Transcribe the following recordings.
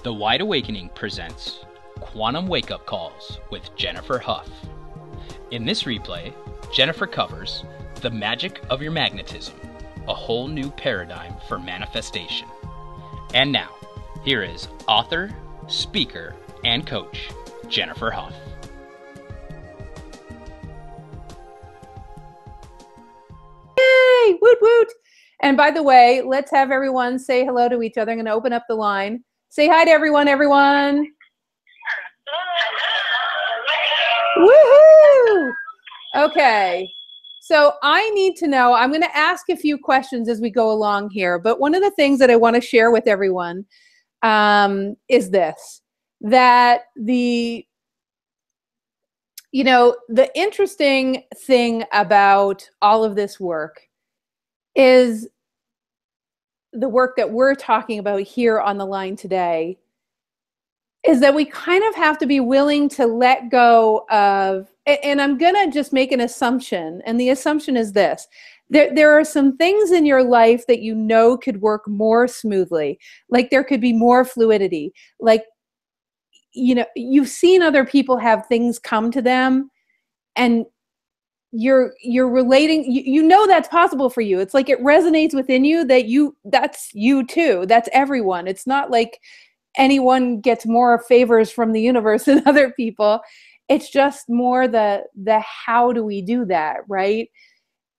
The Wide Awakening presents Quantum Wake-Up Calls with Jennifer Hough. In this replay, Jennifer covers the magic of your magnetism, a whole new paradigm for manifestation. And now, here is author, speaker, and coach, Jennifer Hough. Yay! Woot woot! And by the way, let's have everyone say hello to each other. I'm going to open up the line. Say hi to everyone, everyone. Woohoo! Okay. So I need to know, I'm going to ask a few questions as we go along here, but one of the things that I want to share with everyone is this, that the interesting thing about all of this work is the work that we're talking about here on the line today is that we kind of have to be willing to let go of, and I'm going to just make an assumption, and the assumption is this. There are some things in your life that you know could work more smoothly, like there could be more fluidity, like, you've seen other people have things come to them and you're relating, you know that's possible for you. It's like it resonates within you that that's you too. That's everyone. It's not like anyone gets more favors from the universe than other people. It's just more the how do we do that, right?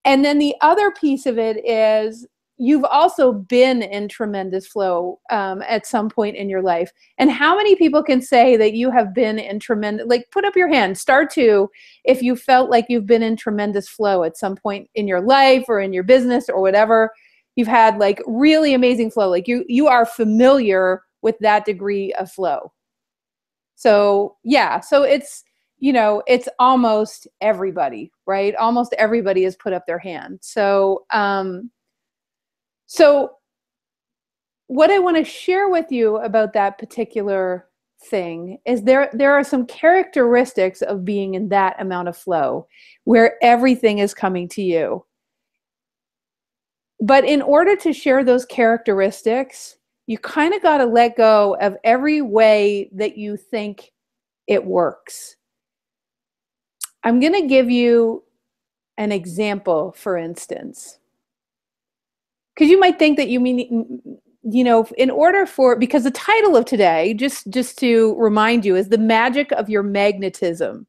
And then the other piece of it is you've also been in tremendous flow at some point in your life. And how many people can say that you have been in tremendous, like put up your hand, star 2, if you felt like you've been in tremendous flow at some point in your life or in your business or whatever. You've had like really amazing flow. Like you are familiar with that degree of flow. So yeah, so it's, it's almost everybody, right? Almost everybody has put up their hand. So what I want to share with you about that particular thing is there are some characteristics of being in that amount of flow where everything is coming to you. But in order to share those characteristics, you kind of got to let go of every way that you think it works. I'm going to give you an example, for instance. Because you might think that you mean, in order for, because the title of today, just to remind you, is the magic of your magnetism.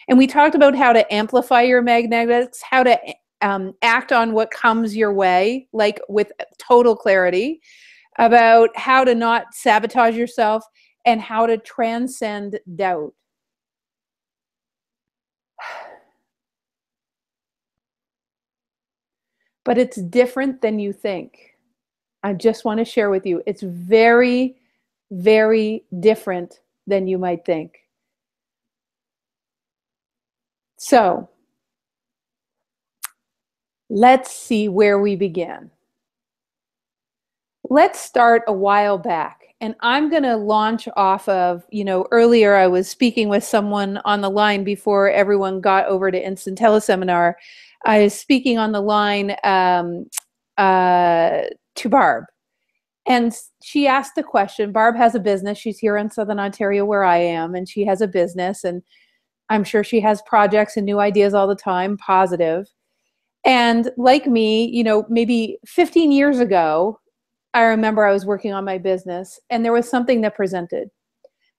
And we talked about how to amplify your magnetics, how to act on what comes your way, like with total clarity, about how to not sabotage yourself and how to transcend doubt. But it's different than you think. I just want to share with you, it's very, very different than you might think. So, let's see where we begin. Let's start a while back. And I'm going to launch off of, earlier I was speaking with someone on the line before everyone got over to Instant Teleseminar. I was speaking on the line to Barb. And she asked the question, Barb has a business. She's here in Southern Ontario where I am, and she has a business. And I'm sure she has projects and new ideas all the time, positive. And like me, maybe 15 years ago, I remember I was working on my business and there was something that presented.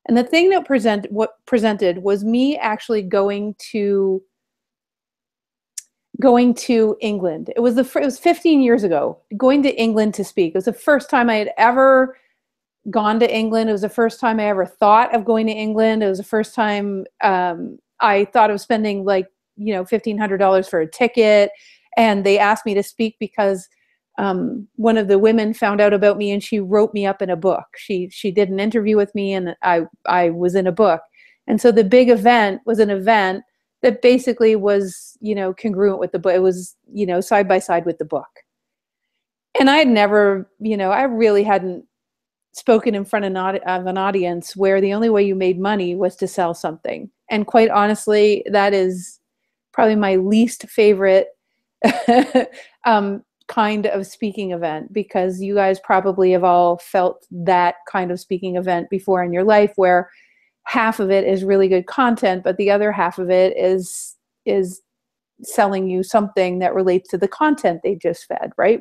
And the thing that presented was me actually going to England. It was 15 years ago, going to England to speak. It was the first time I had ever gone to England. It was the first time I ever thought of going to England. It was the first time I thought of spending like, $1,500 for a ticket. And they asked me to speak because one of the women found out about me and she wrote me up in a book. She did an interview with me and I was in a book. And so the big event was an event that basically was, congruent with the book. It was, side by side with the book. And I had never, I really hadn't spoken in front of an audience where the only way you made money was to sell something. And quite honestly, that is probably my least favorite kind of speaking event, because you guys probably have all felt that kind of speaking event before in your life, where half of it is really good content, but the other half of it is selling you something that relates to the content they just fed, right?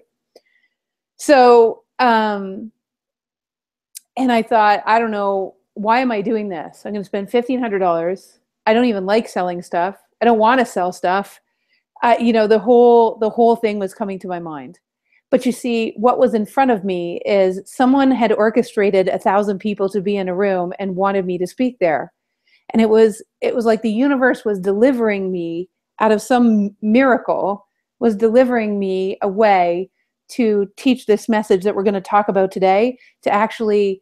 So, and I thought, I don't know, why am I doing this? I'm going to spend $1,500. I don't even like selling stuff. I don't want to sell stuff. The whole thing was coming to my mind. But you see, what was in front of me is someone had orchestrated 1,000 people to be in a room and wanted me to speak there. And it was like the universe was delivering me out of some miracle, was delivering me a way to teach this message that we're going to talk about today, to actually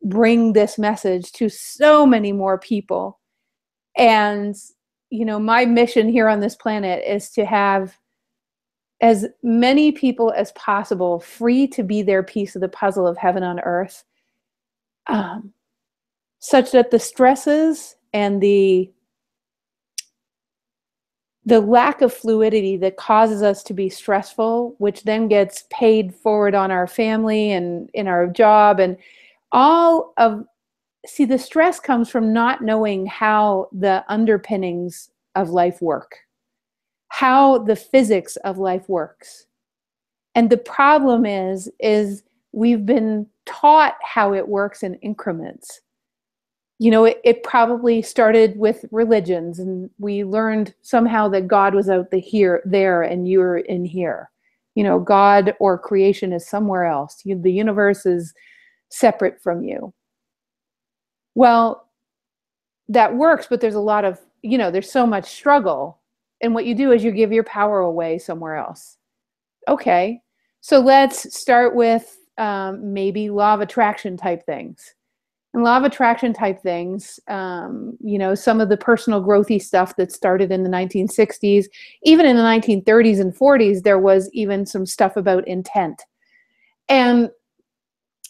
bring this message to so many more people. And, my mission here on this planet is to have as many people as possible free to be their piece of the puzzle of heaven on earth, such that the stresses and the lack of fluidity that causes us to be stressful, which then gets paid forward on our family and in our job, and the stress comes from not knowing how the underpinnings of life work, how the physics of life works. And the problem is we've been taught how it works in increments. It probably started with religions, and we learned somehow that God was out there, and you're in here. God or creation is somewhere else. The universe is separate from you. Well, that works, but there's a lot of, there's so much struggle. And what you do is you give your power away somewhere else. Okay, so let's start with maybe law of attraction type things. And law of attraction type things, some of the personal growthy stuff that started in the 1960s, even in the 1930s and 40s, there was even some stuff about intent and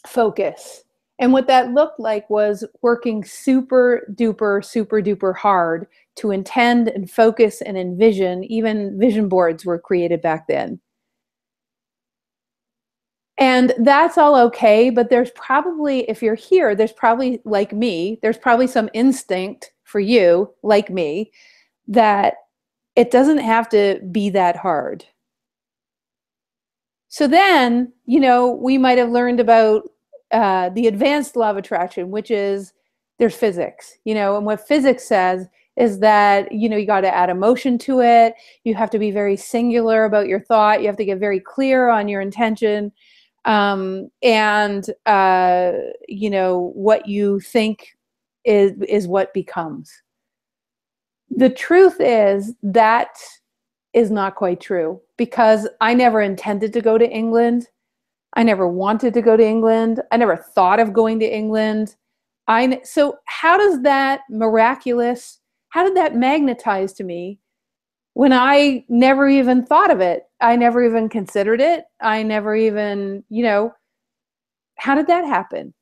focus. And what that looked like was working super duper hard to intend and focus and envision. Even vision boards were created back then. And that's all okay, but there's probably, if you're here, there's probably, like me, there's probably some instinct for you, like me, that it doesn't have to be that hard. So then, we might have learned about the advanced law of attraction, which is there's physics, and what physics says is that, you got to add emotion to it. You have to be very singular about your thought. You have to get very clear on your intention. What you think is what becomes. The truth is that is not quite true, because I never intended to go to England. I never wanted to go to England. I never thought of going to England. So how does that how did that magnetize to me when I never even thought of it? I never even considered it. I never even, how did that happen?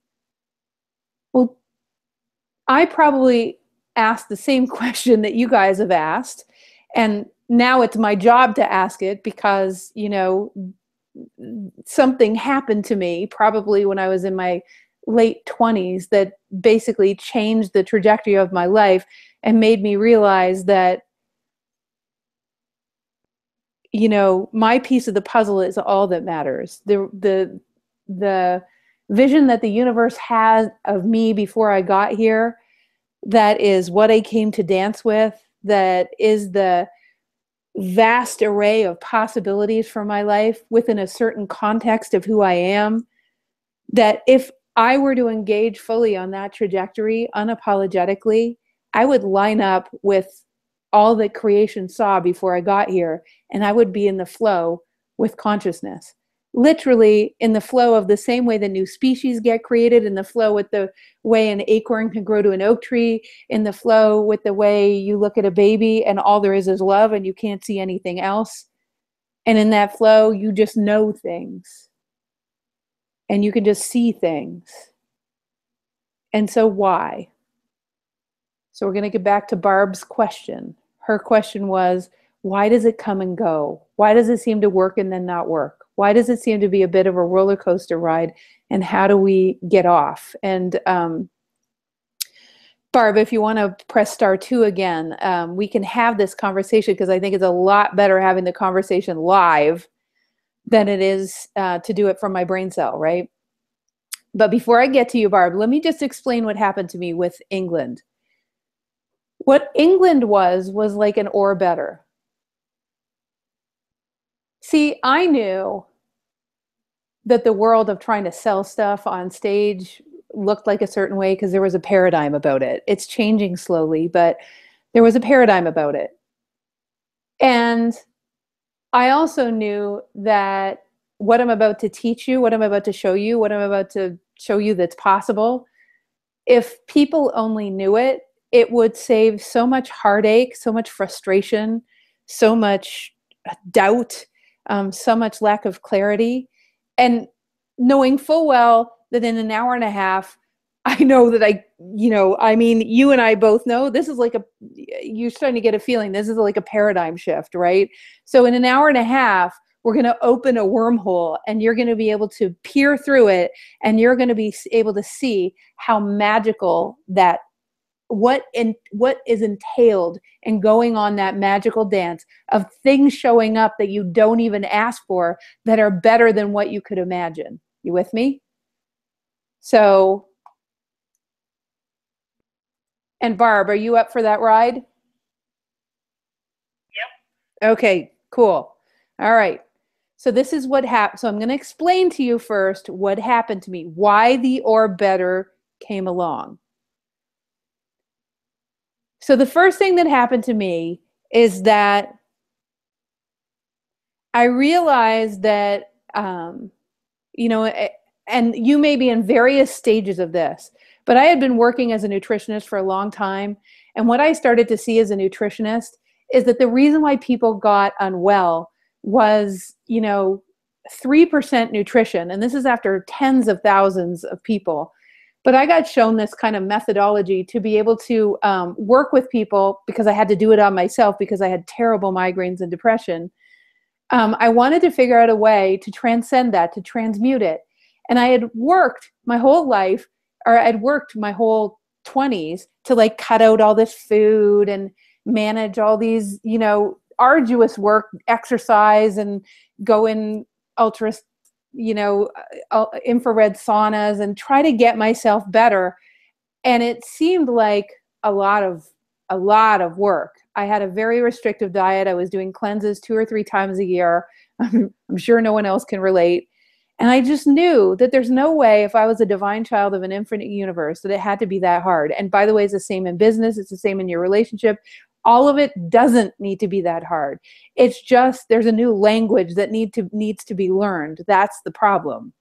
Well, I probably asked the same question that you guys have asked. And now it's my job to ask it, because, something happened to me probably when I was in my late 20s that basically changed the trajectory of my life and made me realize that, my piece of the puzzle is all that matters. The vision that the universe has of me before I got here, that is what I came to dance with, that is the vast array of possibilities for my life within a certain context of who I am, that if I were to engage fully on that trajectory unapologetically, I would line up with all that creation saw before I got here, and I would be in the flow with consciousness. Literally in the flow of the same way that new species get created, in the flow with the way an acorn can grow to an oak tree, in the flow with the way you look at a baby and all there is love and you can't see anything else. And in that flow, you just know things and you can just see things. And so why? So we're going to get back to Barb's question. Her question was, why does it come and go? Why does it seem to work and then not work? Why does it seem to be a bit of a roller coaster ride? And how do we get off? And Barb, if you want to press *2 again, we can have this conversation, because I think it's a lot better having the conversation live than it is to do it from my brain cell, right? But before I get to you, Barb, let me just explain what happened to me with England. What England was like an or better. See, I knew that the world of trying to sell stuff on stage looked like a certain way because there was a paradigm about it. It's changing slowly, but there was a paradigm about it. And I also knew that what I'm about to teach you, what I'm about to show you, what I'm about to show you that's possible, if people only knew it, it would save so much heartache, so much frustration, so much doubt, so much lack of clarity. And knowing full well that in an hour and a half, I know that you and I both know this is like you're starting to get a feeling, this is like a paradigm shift, right? So in an hour and a half, we're going to open a wormhole, and you're going to be able to peer through it, and you're going to be able to see how magical that, what is entailed in going on that magical dance of things showing up that you don't even ask for, that are better than what you could imagine. You with me? So, and Barb, are you up for that ride? Yep. Okay, cool. All right. So this is what happened. So I'm going to explain to you first what happened to me, why the or better came along. So the first thing that happened to me is that I realized that, and you may be in various stages of this, but I had been working as a nutritionist for a long time. And what I started to see as a nutritionist is that the reason why people got unwell was, 3% nutrition. And this is after tens of thousands of people. But I got shown this kind of methodology to be able to work with people, because I had to do it on myself because I had terrible migraines and depression. I wanted to figure out a way to transcend that, to transmute it. And I had worked my whole life, or I'd worked my whole 20s to like cut out all this food and manage all these, arduous work, exercise, and go in infrared saunas and try to get myself better. And it seemed like a lot of work. I had a very restrictive diet. I was doing cleanses 2 or 3 times a year. I'm sure no one else can relate. And I just knew that there's no way, if I was a divine child of an infinite universe, that it had to be that hard. And by the way, it's the same in business. It's the same in your relationship. All of it doesn't need to be that hard. It's just there's a new language that needs to be learned. That's the problem.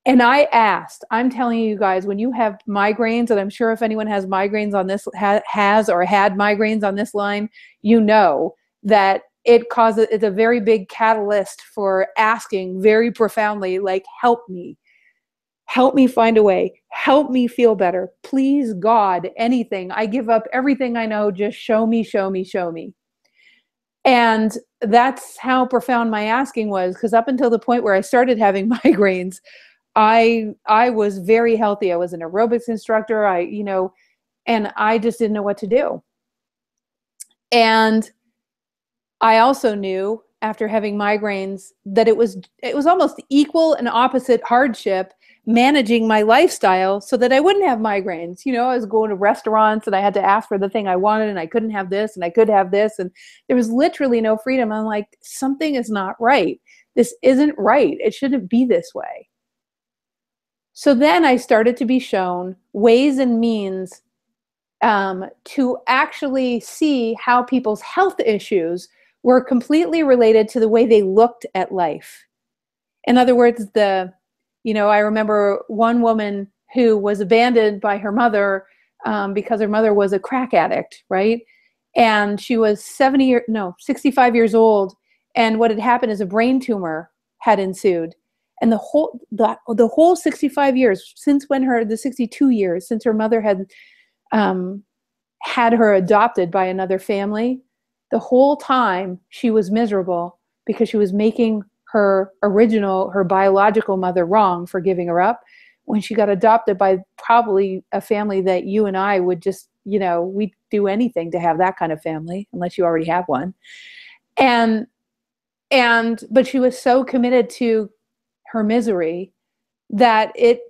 And I'm telling you guys, when you have migraines, and I'm sure if anyone has migraines on this, has or had migraines on this line, you know that it's a very big catalyst for asking very profoundly, like, help me find a way, help me feel better. Please, God, anything. I give up everything I know. Just show me, show me, show me. And that's how profound my asking was, because up until the point where I started having migraines, I was very healthy. I was an aerobics instructor. And I just didn't know what to do. And I also knew after having migraines that it was almost equal and opposite hardship managing my lifestyle so that I wouldn't have migraines. I was going to restaurants and I had to ask for the thing I wanted, and I couldn't have this and I could have this. And there was literally no freedom. I'm like, something is not right. This isn't right. It shouldn't be this way. So then I started to be shown ways and means to actually see how people's health issues were completely related to the way they looked at life. In other words, I remember one woman who was abandoned by her mother because her mother was a crack addict, right? And she was 65 years old. And what had happened is a brain tumor had ensued. And the whole 65 years, the 62 years since her mother had her adopted by another family, the whole time she was miserable because she was making her biological mother wrong for giving her up, when she got adopted by probably a family that you and I would just, we'd do anything to have that kind of family, unless you already have one. But she was so committed to her misery that it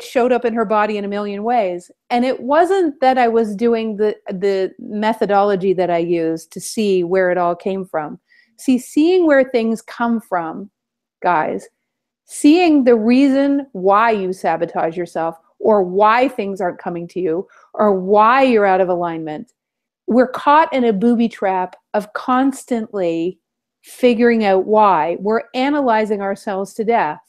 showed up in her body in a million ways. And it wasn't that I was doing the methodology that I used to see where it all came from. See, seeing where things come from, guys, seeing the reason why you sabotage yourself, or why things aren't coming to you, or why you're out of alignment. We're caught in a booby trap of constantly figuring out why. We're analyzing ourselves to death.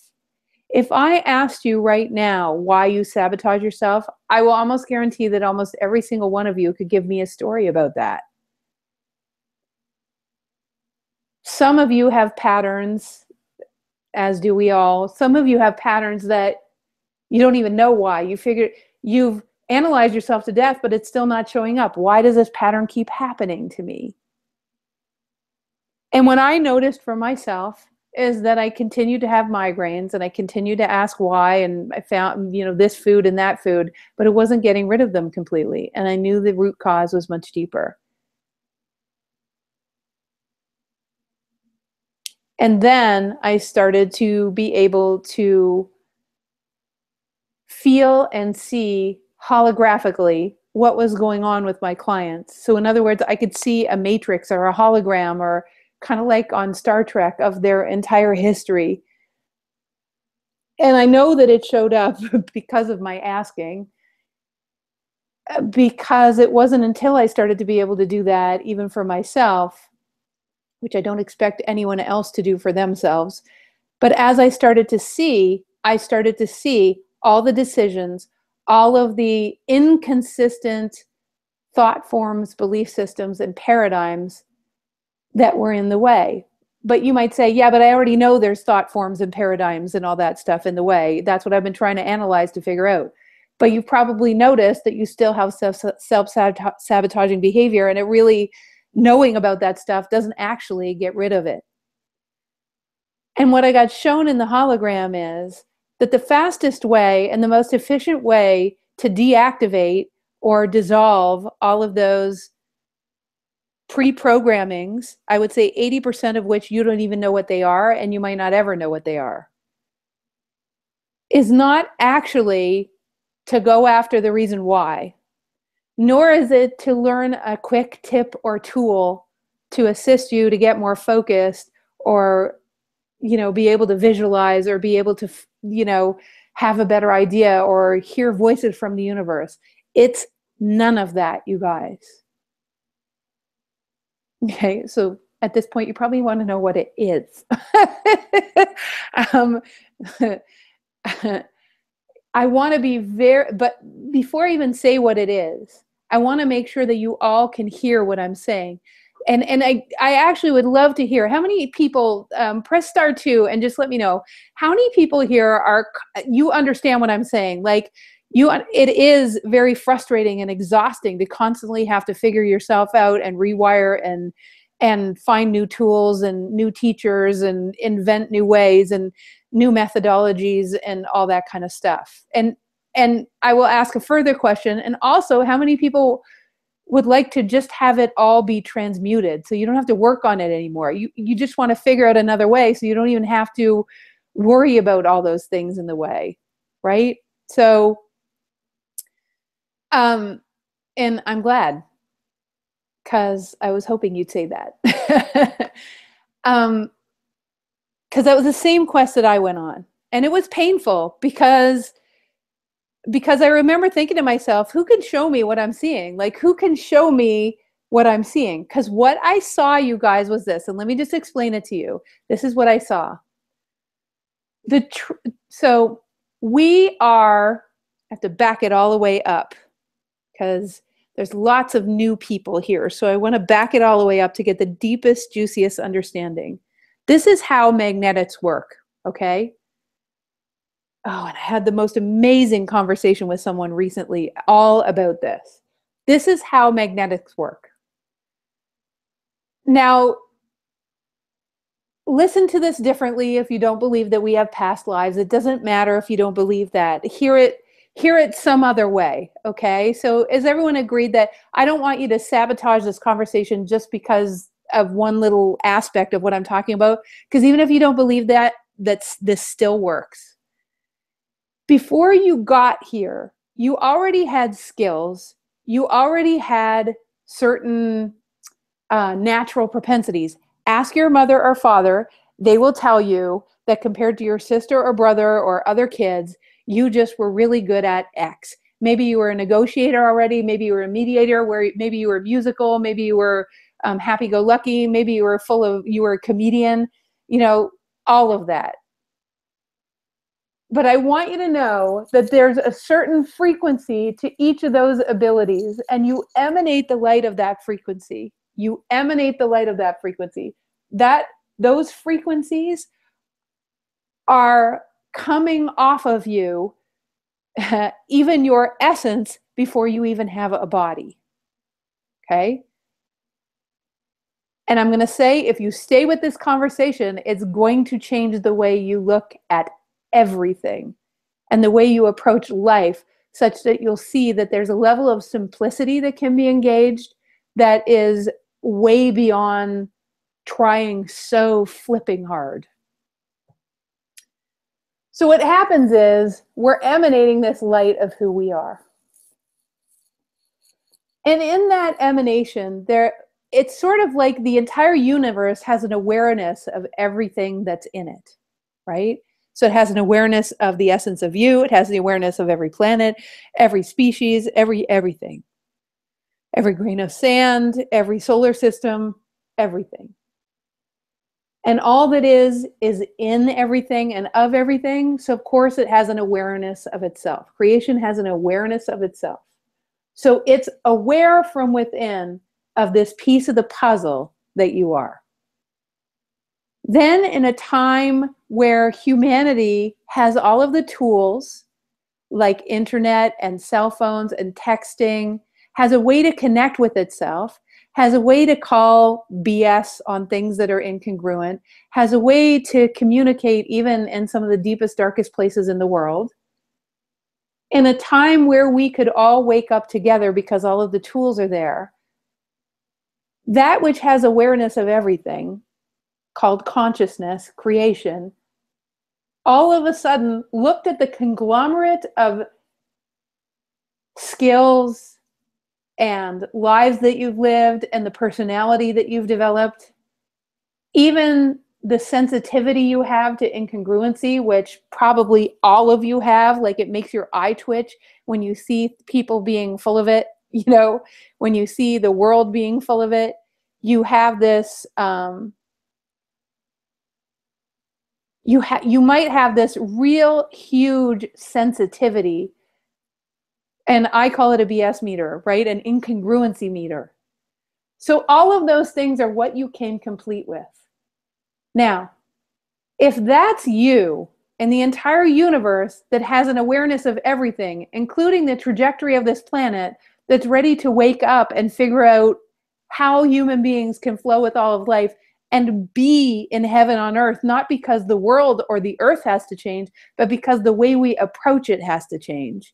If I asked you right now why you sabotage yourself, I will almost guarantee that almost every single one of you could give me a story about that. Some of you have patterns, as do we all. Some of you have patterns that you don't even know why. You've analyzed yourself to death, but it's still not showing up. Why does this pattern keep happening to me? And what I noticed for myself is that I continued to have migraines, and I continued to ask why, and I found, this food and that food, but it wasn't getting rid of them completely. And I knew the root cause was much deeper. And then I started to be able to feel and see holographically what was going on with my clients. So in other words, I could see a matrix or a hologram, or kind of like on Star Trek, of their entire history. And I know that it showed up because of my asking, because it wasn't until I started to be able to do that even for myself, which I don't expect anyone else to do for themselves. But as I started to see all the decisions, all of the inconsistent thought forms, belief systems, and paradigms that were in the way. But you might say, yeah, but I already know there's thought forms and paradigms and all that stuff in the way. That's what I've been trying to analyze to figure out. But you've probably noticed that you still have self-sabotaging behavior, and it really, knowing about that stuff doesn't actually get rid of it. And what I got shown in the hologram is that the fastest way and the most efficient way to deactivate or dissolve all of those pre-programmings, I would say 80% of which you don't even know what they are, and you might not ever know what they are, is not actually to go after the reason why, nor is it to learn a quick tip or tool to assist you to get more focused, or be able to visualize, or be able to have a better idea, or hear voices from the universe. It's none of that, you guys. Okay, so at this point, you probably want to know what it is. I want to be but before I even say what it is, I want to make sure that you all can hear what I'm saying. And I actually would love to hear how many people, press *2 and just let me know how many people here you understand what I'm saying. Like, it is very frustrating and exhausting to constantly have to figure yourself out and rewire and find new tools and new teachers and invent new ways and new methodologies and all that kind of stuff. And I will ask a further question. And also, how many people would like to just have it all be transmuted, so you don't have to work on it anymore? You just want to figure out another way, so you don't even have to worry about all those things in the way, right? So, and I'm glad, because I was hoping you'd say that. Because that was the same quest that I went on, and it was painful because I remember thinking to myself, who can show me what I'm seeing? Like, who can show me what I'm seeing? Because what I saw, you guys, was this, and let me just explain it to you. This is what I saw. So we have to back it all the way up, because there's lots of new people here. So I want to back it all the way up to get the deepest, juiciest understanding. This is how magnetics work, okay? Oh, and I had the most amazing conversation with someone recently all about this. This is how magnetics work. Now, listen to this differently if you don't believe that we have past lives. It doesn't matter if you don't believe that. Hear it some other way, okay? So is everyone agreed that I don't want you to sabotage this conversation just because of one little aspect of what I'm talking about? Because even if you don't believe that, this still works. Before you got here, you already had skills. You already had certain natural propensities. Ask your mother or father. They will tell you that compared to your sister or brother or other kids, you just were really good at X. Maybe you were a negotiator already. Maybe you were a mediator. Maybe you were musical. Maybe you were happy-go-lucky. Maybe you were a comedian. All of that. But I want you to know that there's a certain frequency to each of those abilities, and you emanate the light of that frequency. You emanate the light of that frequency. Those frequencies are coming off of you, even your essence, before you even have a body. Okay? And I'm going to say, if you stay with this conversation, it's going to change the way you look at everything and the way you approach life, such that you'll see that there's a level of simplicity that can be engaged that is way beyond trying so flipping hard. So what happens is we're emanating this light of who we are. And in that emanation, it's sort of like the entire universe has an awareness of everything that's in it, right? So it has an awareness of the essence of you. It has the awareness of every planet, every species, everything. Every grain of sand, every solar system, everything. And all that is in everything and of everything. So of course it has an awareness of itself. Creation has an awareness of itself. So it's aware from within of this piece of the puzzle that you are. Then in a time where humanity has all of the tools like internet and cell phones and texting, has a way to connect with itself, has a way to call BS on things that are incongruent, has a way to communicate even in some of the deepest, darkest places in the world. In a time where we could all wake up together because all of the tools are there, that which has awareness of everything, called consciousness, creation, all of a sudden looked at the conglomerate of skills and lives that you've lived and the personality that you've developed, even the sensitivity you have to incongruency, which probably all of you have, like it makes your eye twitch when you see people being full of it, when you see the world being full of it, you have this, you might have this real huge sensitivity, and I call it a BS meter, right? An incongruency meter. So all of those things are what you came complete with. Now, if that's you and the entire universe that has an awareness of everything, including the trajectory of this planet, that's ready to wake up and figure out how human beings can flow with all of life and be in heaven on earth, not because the world or the earth has to change, but because the way we approach it has to change.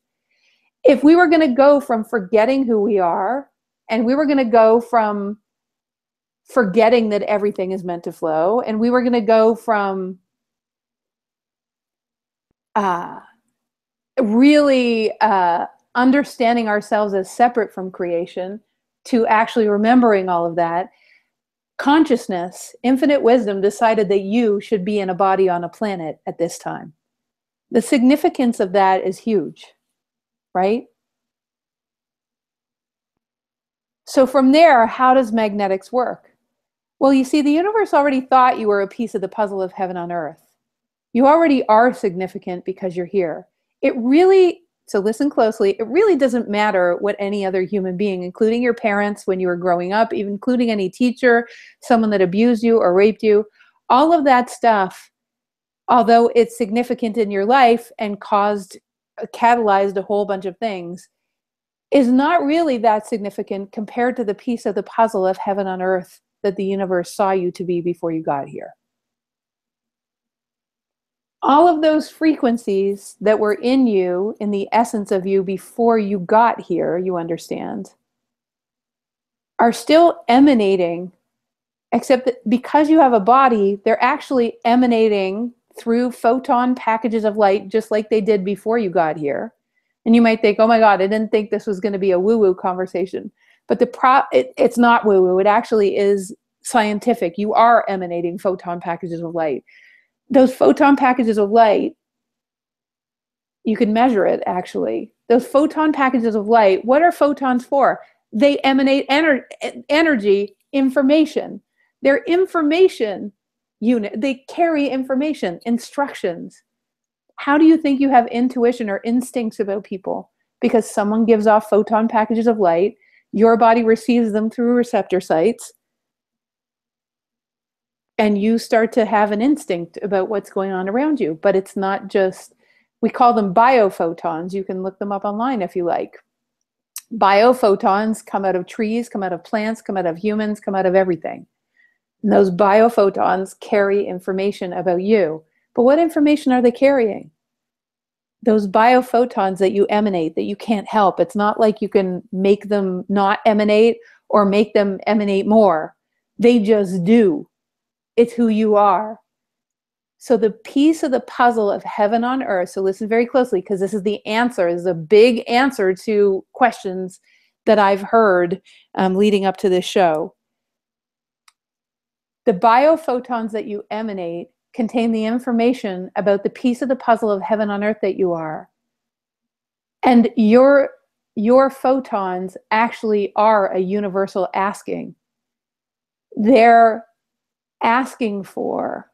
If we were going to go from forgetting who we are, and we were going to go from forgetting that everything is meant to flow, and we were going to go from really understanding ourselves as separate from creation to actually remembering all of that, consciousness, infinite wisdom decided that you should be in a body on a planet at this time. The significance of that is huge, right? So from there, how does magnetics work? Well, you see, the universe already thought you were a piece of the puzzle of heaven on earth. You already are significant because you're here. So listen closely, it really doesn't matter what any other human being, including your parents when you were growing up, even including any teacher, someone that abused you or raped you, all of that stuff, although it's significant in your life and catalyzed a whole bunch of things, is not really that significant compared to the piece of the puzzle of heaven on earth that the universe saw you to be before you got here. All of those frequencies that were in you, in the essence of you before you got here, you understand, are still emanating, except that because you have a body, they're actually emanating through photon packages of light, just like they did before you got here. And you might think, oh my God, I didn't think this was going to be a woo-woo conversation. But it's not woo-woo. It actually is scientific. You are emanating photon packages of light. Those photon packages of light, you can measure it actually. Those photon packages of light, what are photons for? They emanate energy, information. They're information unit. They carry information, instructions. How do you think you have intuition or instincts about people? Because someone gives off photon packages of light, your body receives them through receptor sites, and you start to have an instinct about what's going on around you. But it's not just, we call them biophotons. You can look them up online if you like. Biophotons come out of trees, come out of plants, come out of humans, come out of everything. And those biophotons carry information about you. But what information are they carrying? Those biophotons that you emanate, that you can't help. It's not like you can make them not emanate or make them emanate more. They just do. It's who you are. So the piece of the puzzle of heaven on earth, so listen very closely, because this is the answer, this is a big answer to questions that I've heard leading up to this show. The biophotons that you emanate contain the information about the piece of the puzzle of heaven on earth that you are. And your photons actually are a universal asking. They're asking for,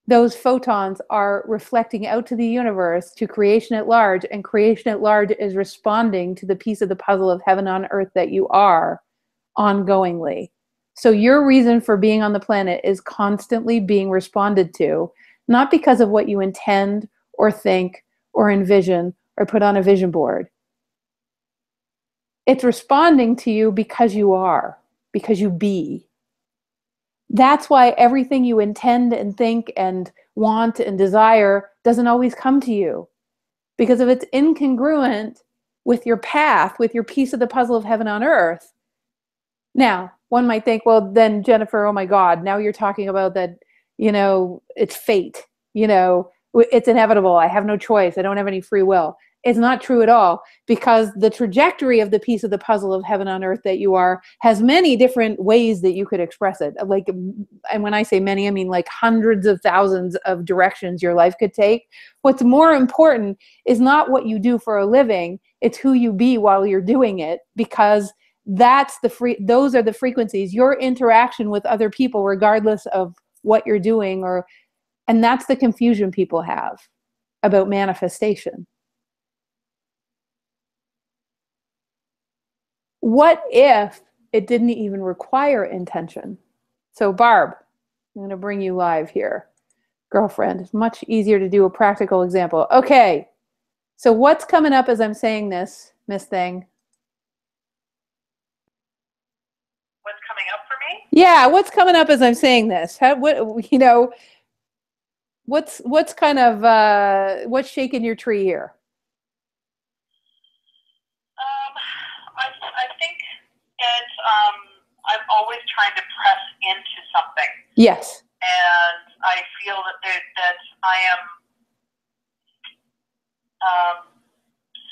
those photons are reflecting out to the universe, to creation at large, and creation at large is responding to the piece of the puzzle of heaven on earth that you are ongoingly. So your reason for being on the planet is constantly being responded to, not because of what you intend or think or envision or put on a vision board. It's responding to you because you are, because you be. That's why everything you intend and think and want and desire doesn't always come to you. Because if it's incongruent with your path, with your piece of the puzzle of heaven on earth. Now, one might think, well, then Jennifer, oh my God, now you're talking about that, it's fate, it's inevitable. I have no choice. I don't have any free will. It's not true at all, because the trajectory of the piece of the puzzle of heaven on earth that you are has many different ways that you could express it. And when I say many, I mean like hundreds of thousands of directions your life could take. What's more important is not what you do for a living. It's who you be while you're doing it, because those are the frequencies, your interaction with other people, regardless of what you're doing, and that's the confusion people have about manifestation. What if it didn't even require intention? So Barb, I'm going to bring you live here. Girlfriend, it's much easier to do a practical example. Okay, so what's coming up as I'm saying this, Miss Thing? What's coming up for me? Yeah, what's coming up as I'm saying this? What's kind of what's shaking your tree here? I think that I'm always trying to press into something. Yes. And I feel that I am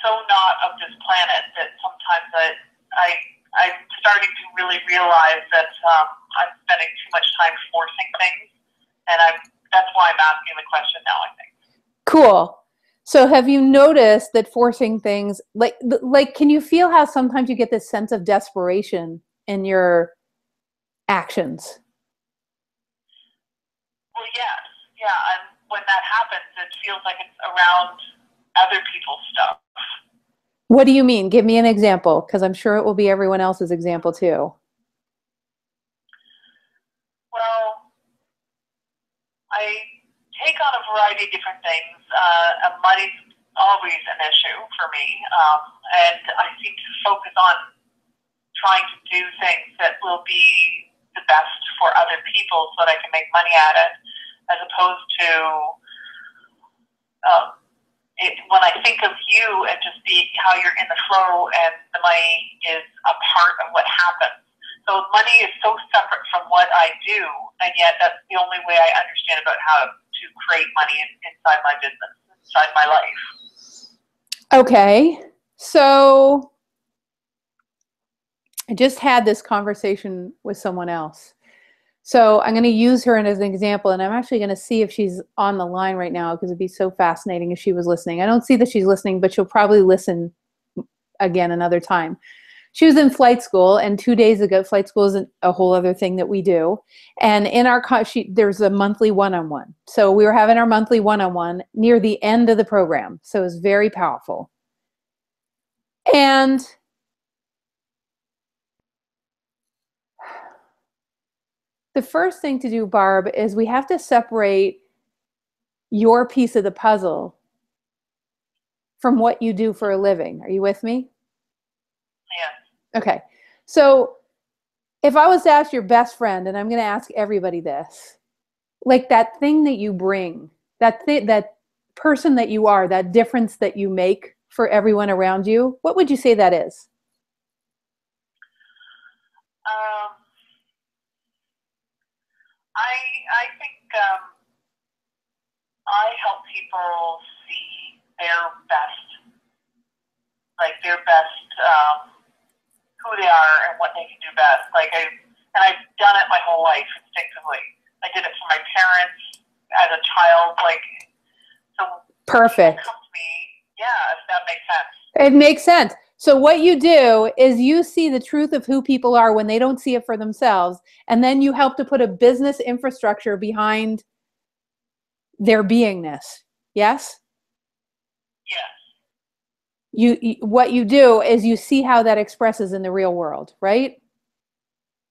so not of this planet that sometimes I'm starting to really realize that I'm spending too much time forcing things, and that's why I'm asking the question now, I think. Cool. So have you noticed that forcing things, like can you feel how sometimes you get this sense of desperation in your actions? Well, yes. Yeah, and when that happens, it feels like it's around other people's stuff. What do you mean? Give me an example, because I'm sure it will be everyone else's example too. Well, I take on a variety of different things. Money's always an issue for me, and I seem to focus on trying to do things that will be the best for other people so that I can make money at it, as opposed to when I think of you and just how you're in the flow and the money is a part of what happens. So money is so separate from what I do, and yet that's the only way I understand about how to create money inside my business, inside my life. Okay, so I just had this conversation with someone else. So I'm going to use her as an example, and I'm actually going to see if she's on the line right now, because it'd be so fascinating if she was listening. I don't see that she's listening, but she'll probably listen again another time. She was in flight school, and 2 days ago, flight school isn't a whole other thing that we do. And in our there's a monthly one-on-one. So we were having our monthly one-on-one near the end of the program. So it was very powerful. And the first thing to do, Barb, is we have to separate your piece of the puzzle from what you do for a living. Are you with me? Yeah. Okay. So if I was to ask your best friend, and I'm going to ask everybody this, like that thing that you bring, that person that you are, that difference that you make for everyone around you, what would you say that is? I think I help people see their best, like their best, who they are and what they can do best. I've done it my whole life instinctively. I did it for my parents as a child. Perfect. Come to me, yeah, if that makes sense. It makes sense. So what you do is you see the truth of who people are when they don't see it for themselves, and then you help to put a business infrastructure behind their beingness. Yes? Yes. What you do is you see how that expresses in the real world, right?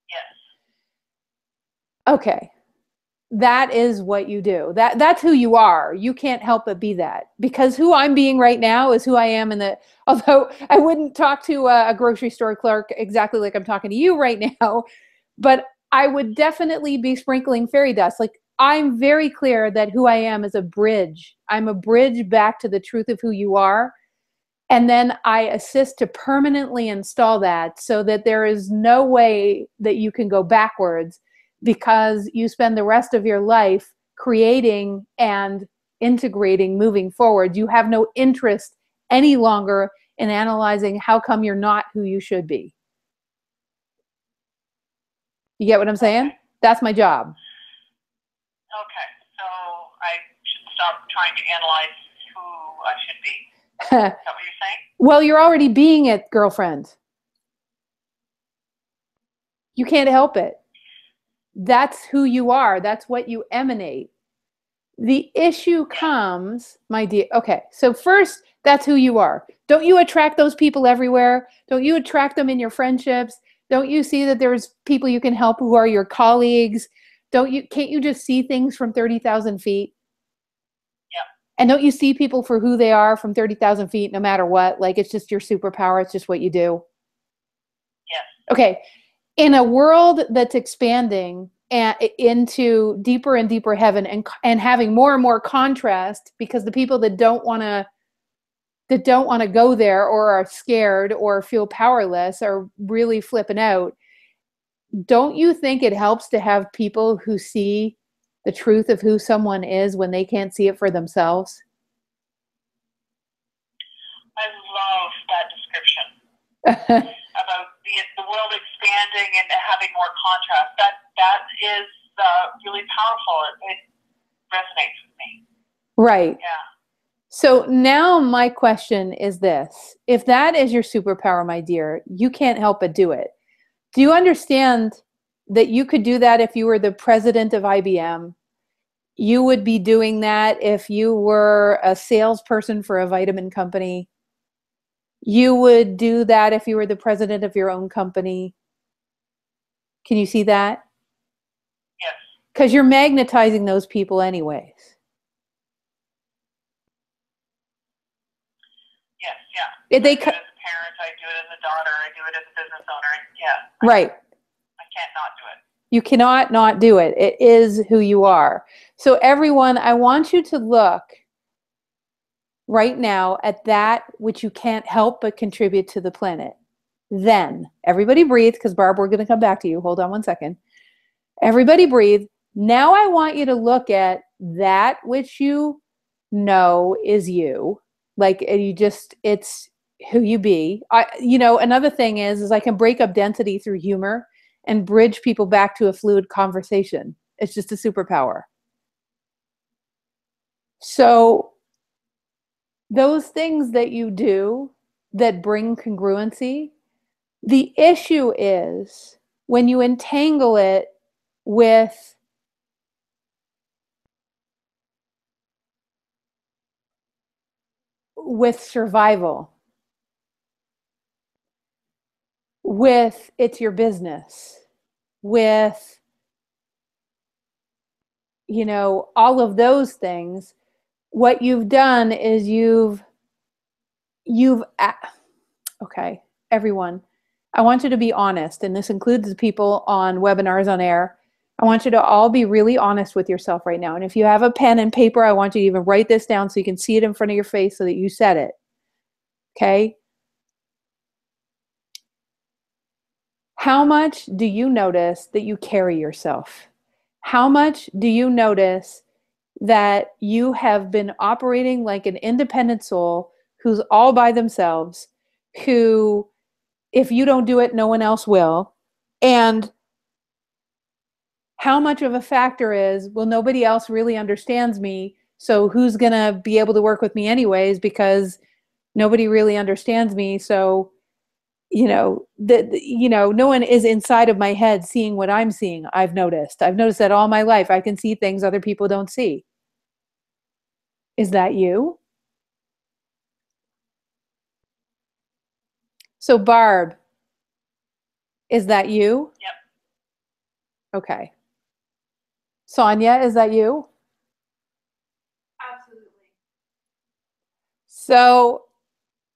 Yes. Okay. That is what you do. That's who you are. You can't help but be that, because who I'm being right now is who I am although I wouldn't talk to a grocery store clerk exactly like I'm talking to you right now, but I would definitely be sprinkling fairy dust. Like, I'm very clear that who I am is a bridge. I'm a bridge back to the truth of who you are. And then I assist to permanently install that so that there is no way that you can go backwards, because you spend the rest of your life creating and integrating, moving forward. You have no interest any longer in analyzing how come you're not who you should be. You get what I'm saying? Okay. That's my job. Okay, so I should stop trying to analyze who I should be. Is that what you're saying? Well, you're already being it, girlfriend. You can't help it. That's who you are. That's what you emanate. The issue comes, my dear. Okay, so first, that's who you are. Don't you attract those people everywhere? Don't you attract them in your friendships? Don't you see that there's people you can help who are your colleagues? Can't you just see things from 30,000 feet? Yeah. And don't you see people for who they are from 30,000 feet, no matter what? Like, it's just your superpower. It's just what you do. Yeah. Okay. In a world that's expanding into deeper and deeper heaven, and having more and more contrast, because the people that don't want to go there, or are scared or feel powerless, are really flipping out. Don't you think it helps to have people who see the truth of who someone is when they can't see it for themselves? I love that description about the world expanding and having more contrast. That is really powerful. It resonates with me. Right. Yeah. So now my question is this. If that is your superpower, my dear, you can't help but do it. Do you understand that you could do that if you were the president of IBM? You would be doing that if you were a salesperson for a vitamin company. You would do that if you were the president of your own company. Can you see that? Yes. Because you're magnetizing those people anyways. Yes, yeah. If they I do it as a parent, I do it as a daughter, I do it as a business owner. Yeah. Right. I can't not do it. You cannot not do it. It is who you are. So everyone, I want you to look right now at that which you can't help but contribute to the planet. Then, everybody breathe, because Barb, we're going to come back to you. Hold on one second. Everybody breathe. Now I want you to look at that which you know is you. Like it's who you be. Another thing is I can break up density through humor and bridge people back to a fluid conversation. It's just a superpower. So those things that you do that bring congruency, the issue is when you entangle it with survival, with it's your business, with all of those things. What you've done is okay, everyone, I want you to be honest, and this includes the people on webinars on air. I want you to all be really honest with yourself right now. And if you have a pen and paper, I want you to even write this down so you can see it in front of your face so that you said it. Okay? How much do you notice that you carry yourself? How much do you notice that you have been operating like an independent soul who's all by themselves, who, if you don't do it, no one else will? And how much of a factor is, well, nobody else really understands me, so who's going to be able to work with me anyways, because nobody really understands me. So, no one is inside of my head seeing what I'm seeing. I've noticed that all my life. I can see things other people don't see. Is that you? So Barb, is that you? Yep. Okay. Sonia, is that you? Absolutely. So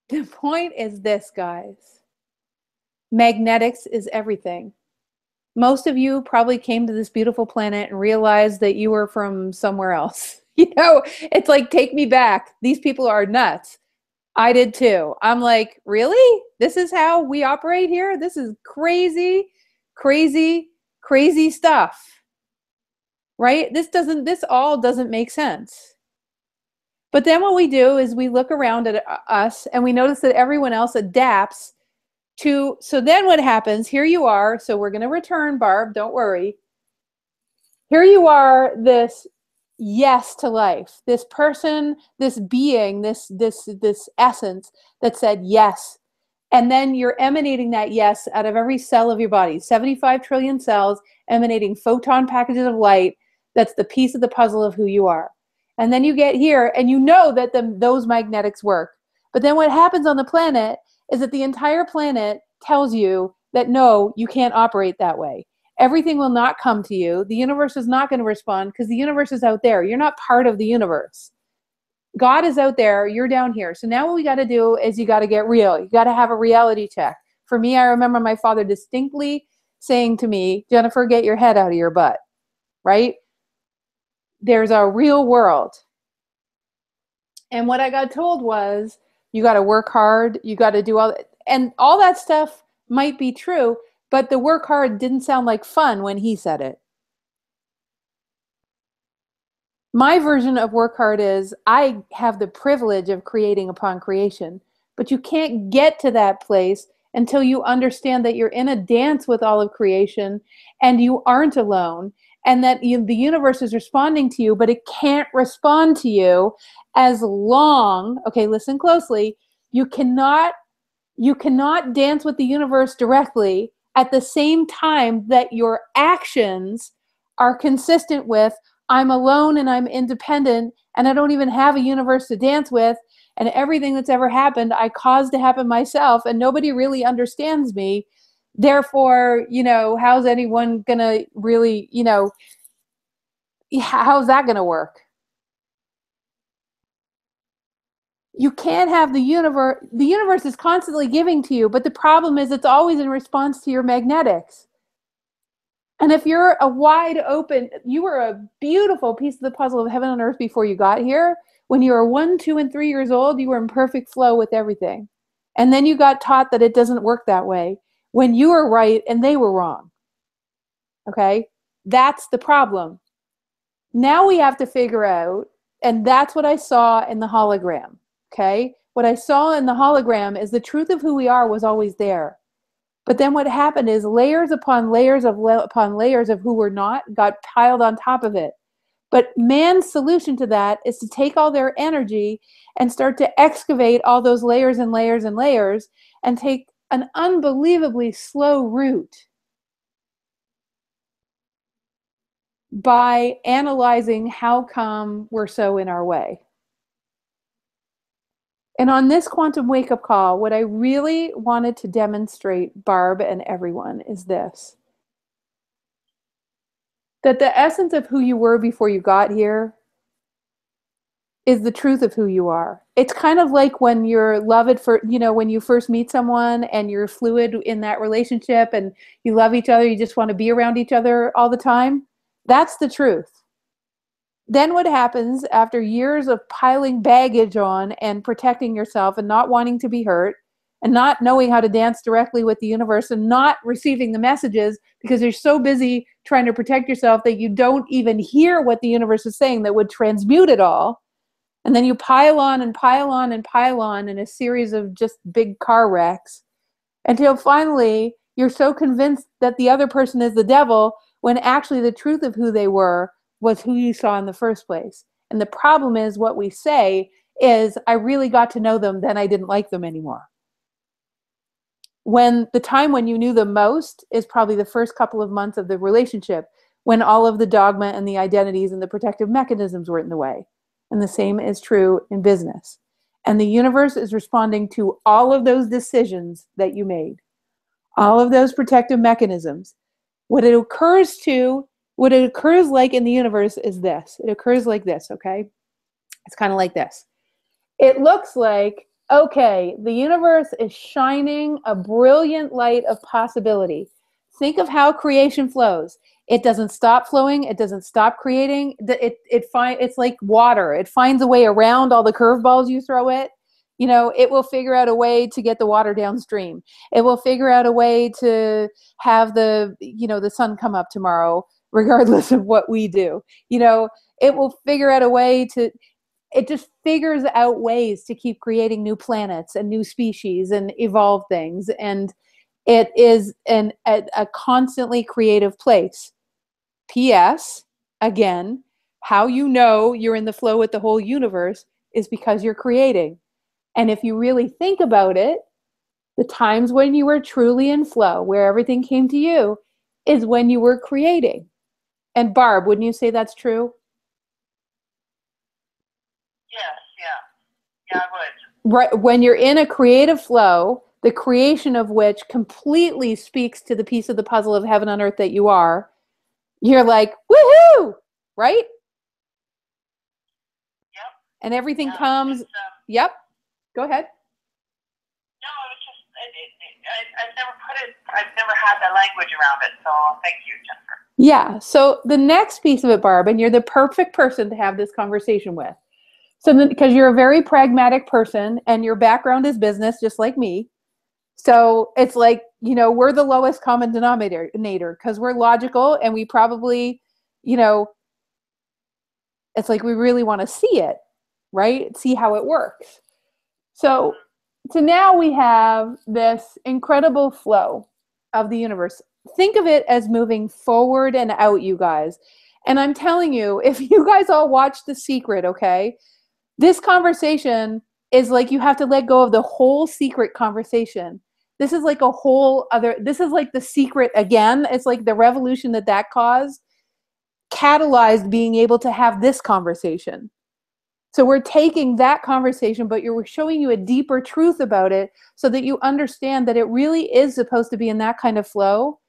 the point is this, guys. Magnetics is everything. Most of you probably came to this beautiful planet and realized that you were from somewhere else. It's like, take me back. These people are nuts. I did too. I'm like, really? This is how we operate here? This is crazy, crazy, crazy stuff. Right? This all doesn't make sense. But then what we do is we look around at us and we notice that everyone else adapts to, so then what happens, here you are, so we're going to return, Barb, don't worry. Here you are, this yes to life, this person, this being, this essence that said yes. And then you're emanating that yes out of every cell of your body, 75 trillion cells emanating photon packages of light. That's the piece of the puzzle of who you are. And then you get here and you know that those magnetics work. But then what happens on the planet is that the entire planet tells you that no, you can't operate that way. Everything will not come to you. The universe is not going to respond because the universe is out there. You're not part of the universe. God is out there. You're down here. So now what we got to do is you got to get real. You got to have a reality check. For me, I remember my father distinctly saying to me, Jennifer, get your head out of your butt, right? There's a real world. And what I got told was, you got to work hard. You got to do all that. And all that stuff might be true, but the work hard didn't sound like fun when he said it. My version of work hard is, I have the privilege of creating upon creation, but you can't get to that place until you understand that you're in a dance with all of creation and you aren't alone, and that the universe is responding to you, but it can't respond to you as long, okay, listen closely, you cannot dance with the universe directly at the same time that your actions are consistent with, I'm alone and I'm independent and I don't even have a universe to dance with, and everything that's ever happened I caused to happen myself and nobody really understands me. Therefore, how's anyone gonna really, how's that gonna work? You can't have the universe. The universe is constantly giving to you, but the problem is it's always in response to your magnetics. And if you're you were a beautiful piece of the puzzle of heaven and earth before you got here. when you were 1, 2, and 3 years old, you were in perfect flow with everything. And then you got taught that it doesn't work that way when you were right and they were wrong. Okay? That's the problem. Now we have to figure out, and that's what I saw in the hologram. Okay? What I saw in the hologram is the truth of who we are was always there. But then what happened is layers upon layers upon layers of who we're not got piled on top of it. But man's solution to that is to take all their energy and start to excavate all those layers and layers and layers and take an unbelievably slow route by analyzing how come we're so in our way. And on this quantum wake-up call, what I really wanted to demonstrate, Barb and everyone, is this. That the essence of who you were before you got here is the truth of who you are. It's kind of like when you're loved for, when you first meet someone and you're fluid in that relationship and you love each other, you just want to be around each other all the time. That's the truth. Then what happens after years of piling baggage on and protecting yourself and not wanting to be hurt and not knowing how to dance directly with the universe and not receiving the messages because you're so busy trying to protect yourself that you don't even hear what the universe is saying that would transmute it all. And then you pile on and pile on and pile on in a series of just big car wrecks until finally you're so convinced that the other person is the devil when actually the truth of who they were was who you saw in the first place. And the problem is what we say is, I really got to know them, then I didn't like them anymore. When the time when you knew them most is probably the first couple of months of the relationship, when all of the dogma and the identities and the protective mechanisms were in the way. And the same is true in business. And the universe is responding to all of those decisions that you made, all of those protective mechanisms. What it occurs like in the universe is this. It occurs like this, okay? It's kind of like this. It looks like, okay, the universe is shining a brilliant light of possibility. Think of how creation flows. It doesn't stop flowing. It doesn't stop creating. It's like water. It finds a way around all the curveballs you throw it. It will figure out a way to get the water downstream. It will figure out a way to have the sun come up tomorrow, regardless of what we do. It will figure out a way to, it just figures out ways to keep creating new planets and new species and evolve things. And it is a constantly creative place. P.S. Again, how you know you're in the flow with the whole universe is because you're creating. And if you really think about it, the times when you were truly in flow, where everything came to you, is when you were creating. And Barb, wouldn't you say that's true? Yes, yeah, I would. Right, when you're in a creative flow, the creation of which completely speaks to the piece of the puzzle of heaven on earth that you are, you're like, woohoo, right? Yep. And everything comes, yep. Go ahead. No, it was just, I've never had that language around it, so thank you, Jennifer. Yeah, so the next piece of it, Barb, and you're the perfect person to have this conversation with. So because you're a very pragmatic person and your background is business, just like me. So it's like, we're the lowest common denominator because we're logical and we probably, it's like we really want to see it, right? See how it works. So now we have this incredible flow of the universe. Think of it as moving forward and out, you guys. And I'm telling you, if you guys all watch The Secret, okay, this conversation is like you have to let go of the whole secret conversation. This is like this is like The Secret again. It's like the revolution that caused catalyzed being able to have this conversation. So we're taking that conversation, but we're showing you a deeper truth about it so that you understand that it really is supposed to be in that kind of flow,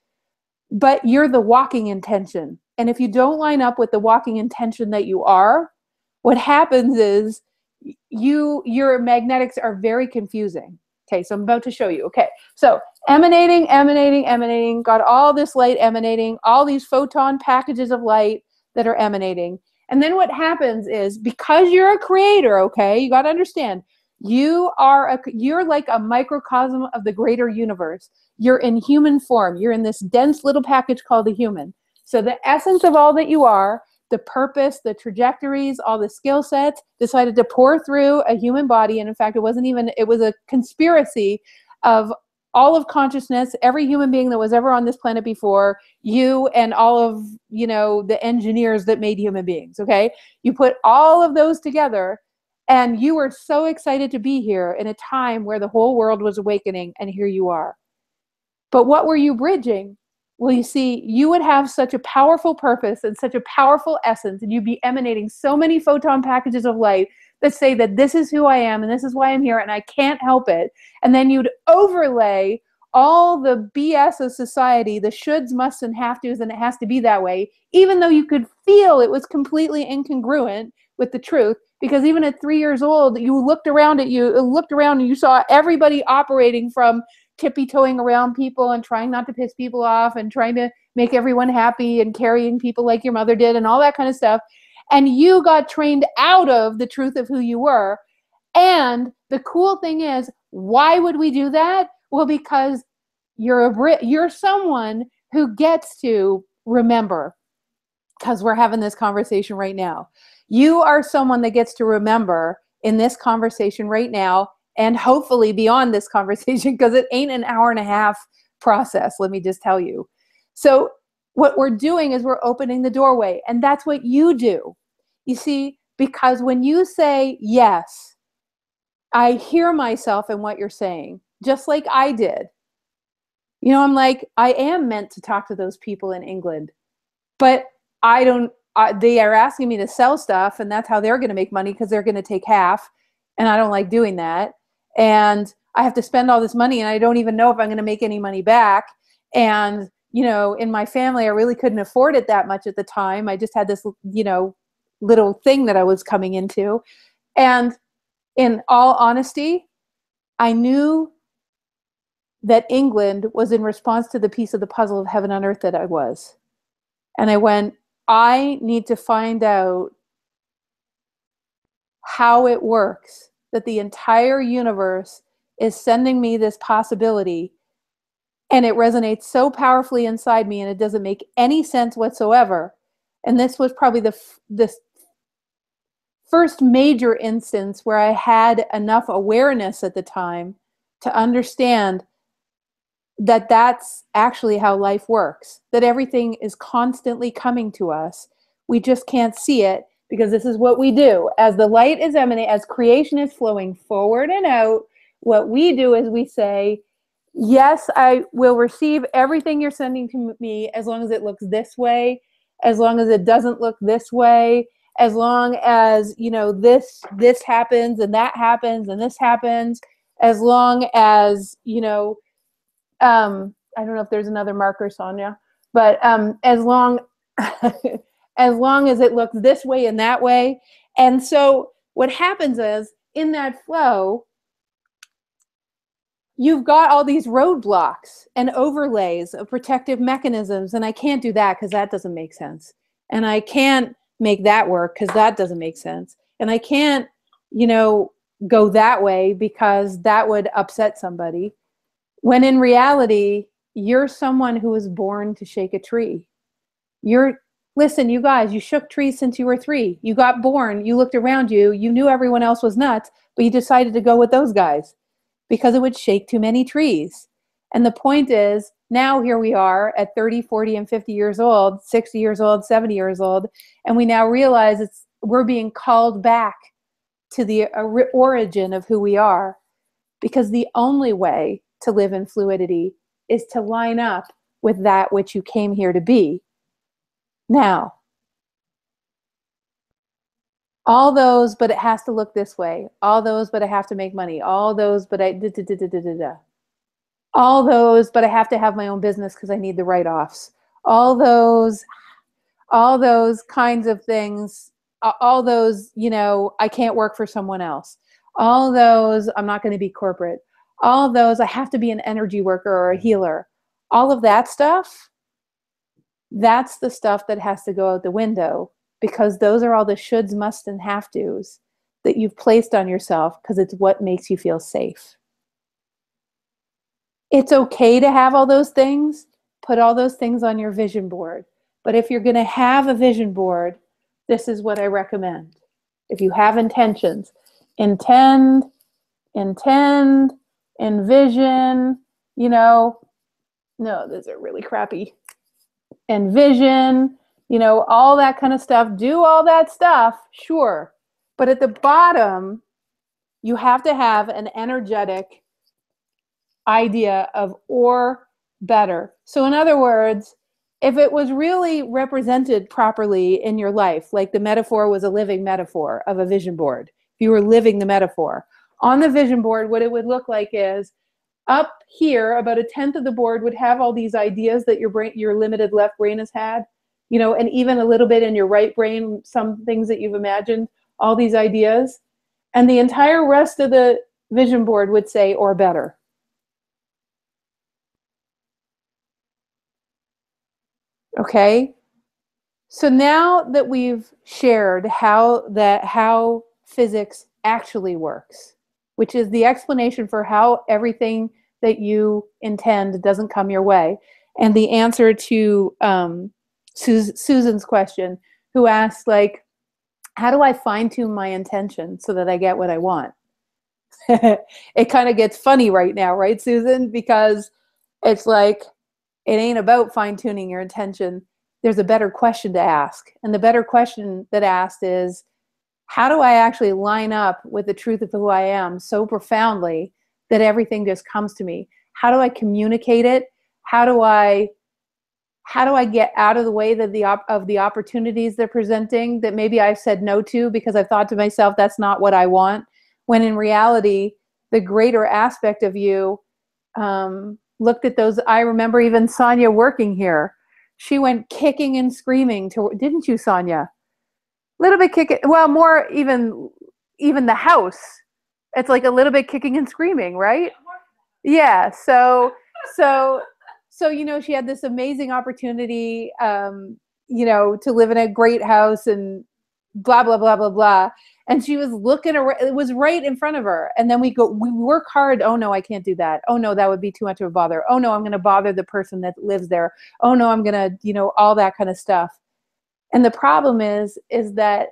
but you're the walking intention. And if you don't line up with the walking intention that you are, what happens is your magnetics are very confusing. Okay, so I'm about to show you. Okay, so emanating, got all this light emanating, all these photon packages of light that are emanating. And then what happens is, because you're a creator, okay, you got to understand, you're like a microcosm of the greater universe. You're in human form. You're in this dense little package called the human. So the essence of all that you are, the purpose, the trajectories, all the skill sets, decided to pour through a human body. And in fact, it was a conspiracy of all of consciousness, every human being that was ever on this planet before, you and all of, the engineers that made human beings, okay? You put all of those together, and you were so excited to be here in a time where the whole world was awakening, and here you are. But what were you bridging? Well, you see, you would have such a powerful purpose and such a powerful essence, and you'd be emanating so many photon packages of light that say that this is who I am and this is why I'm here and I can't help it. And then you'd overlay all the BS of society, the shoulds, musts, and have tos, and it has to be that way, even though you could feel it was completely incongruent with the truth. Because even at 3 years old, you looked around and you saw everybody operating from tippy-toeing around people and trying not to piss people off and trying to make everyone happy and carrying people like your mother did and all that kind of stuff. And you got trained out of the truth of who you were. And the cool thing is, why would we do that? Well, because you're someone who gets to remember, because we're having this conversation right now. You are someone that gets to remember in this conversation right now, and hopefully beyond this conversation, because it ain't an hour and a half process, let me just tell you. So what we're doing is we're opening the doorway, and that's what you do. You see, because when you say, yes, I hear myself in what you're saying, just like I did. I'm like, I am meant to talk to those people in England, but they are asking me to sell stuff, and that's how they're going to make money, because they're going to take half, and I don't like doing that. And I have to spend all this money, and I don't even know if I'm going to make any money back. And, in my family, I really couldn't afford it that much at the time. I just had this, little thing that I was coming into. And in all honesty, I knew that England was in response to the piece of the puzzle of heaven on earth that I was. And I went, I need to find out how it works, that the entire universe is sending me this possibility, and it resonates so powerfully inside me, and it doesn't make any sense whatsoever. And this was probably the first major instance where I had enough awareness at the time to understand that that's actually how life works, that everything is constantly coming to us. We just can't see it, because this is what we do. As the light is emanating, as creation is flowing forward and out, what we do is we say, yes, I will receive everything you're sending to me, as long as it looks this way, as long as it doesn't look this way, as long as, this happens and that happens and this happens, as long as, I don't know if there's another marker, Sonia, but as long as it looks this way and that way. And so what happens is, in that flow, you've got all these roadblocks and overlays of protective mechanisms, and I can't do that because that doesn't make sense. And I can't make that work because that doesn't make sense. And I can't, go that way because that would upset somebody. When in reality, you're someone who was born to shake a tree. Listen, you guys, you shook trees since you were 3. You got born, you looked around you, you knew everyone else was nuts, but you decided to go with those guys because it would shake too many trees. And the point is, now here we are at 30, 40, and 50 years old, 60 years old, 70 years old, and we now realize we're being called back to the origin of who we are, because the only way to live in fluidity is to line up with that which you came here to be. Now, all those, but it has to look this way. All those, but I have to make money. All those, but all those, but I have to have my own business because I need the write-offs. All those kinds of things. All those, I can't work for someone else. All those, I'm not going to be corporate. All those, I have to be an energy worker or a healer. All of that stuff, that's the stuff that has to go out the window, because those are all the shoulds, musts, and have tos that you've placed on yourself because it's what makes you feel safe. It's okay to have all those things. Put all those things on your vision board. But if you're going to have a vision board, this is what I recommend. If you have intentions, intend, envision, no, those are really crappy. Envision, all that kind of stuff. Do all that stuff, sure. But at the bottom, you have to have an energetic idea of or better. So in other words, if it was really represented properly in your life, like the metaphor was a living metaphor of a vision board, if you were living the metaphor, on the vision board, what it would look like is up here, about 1/10 of the board would have all these ideas that your limited left brain has had, and even a little bit in your right brain, some things that you've imagined, all these ideas. And the entire rest of the vision board would say, or better. Okay, so now that we've shared how physics actually works, which is the explanation for how everything that you intend doesn't come your way, and the answer to Susan's question, who asked, like, how do I fine-tune my intention so that I get what I want? It kind of gets funny right now, right, Susan? Because it's like, it ain't about fine-tuning your intention. There's a better question to ask. And the better question that asked is, how do I actually line up with the truth of who I am so profoundly that everything just comes to me? How do I communicate it? How do I get out of the way of the opportunities they're presenting that maybe I've said no to because I've thought to myself, that's not what I want, when in reality, the greater aspect of you looked at those. I remember even Sonia working here. She went kicking and screaming didn't you, Sonia? A little bit kicking, well, more even the house. It's like a little bit kicking and screaming, right? Yeah. So she had this amazing opportunity, to live in a great house and blah, blah, blah, blah, blah. And she was looking around, it was right in front of her. And then we work hard. Oh no, I can't do that. Oh no, that would be too much of a bother. Oh no, I'm going to bother the person that lives there. Oh no, I'm going to, all that kind of stuff. And the problem is that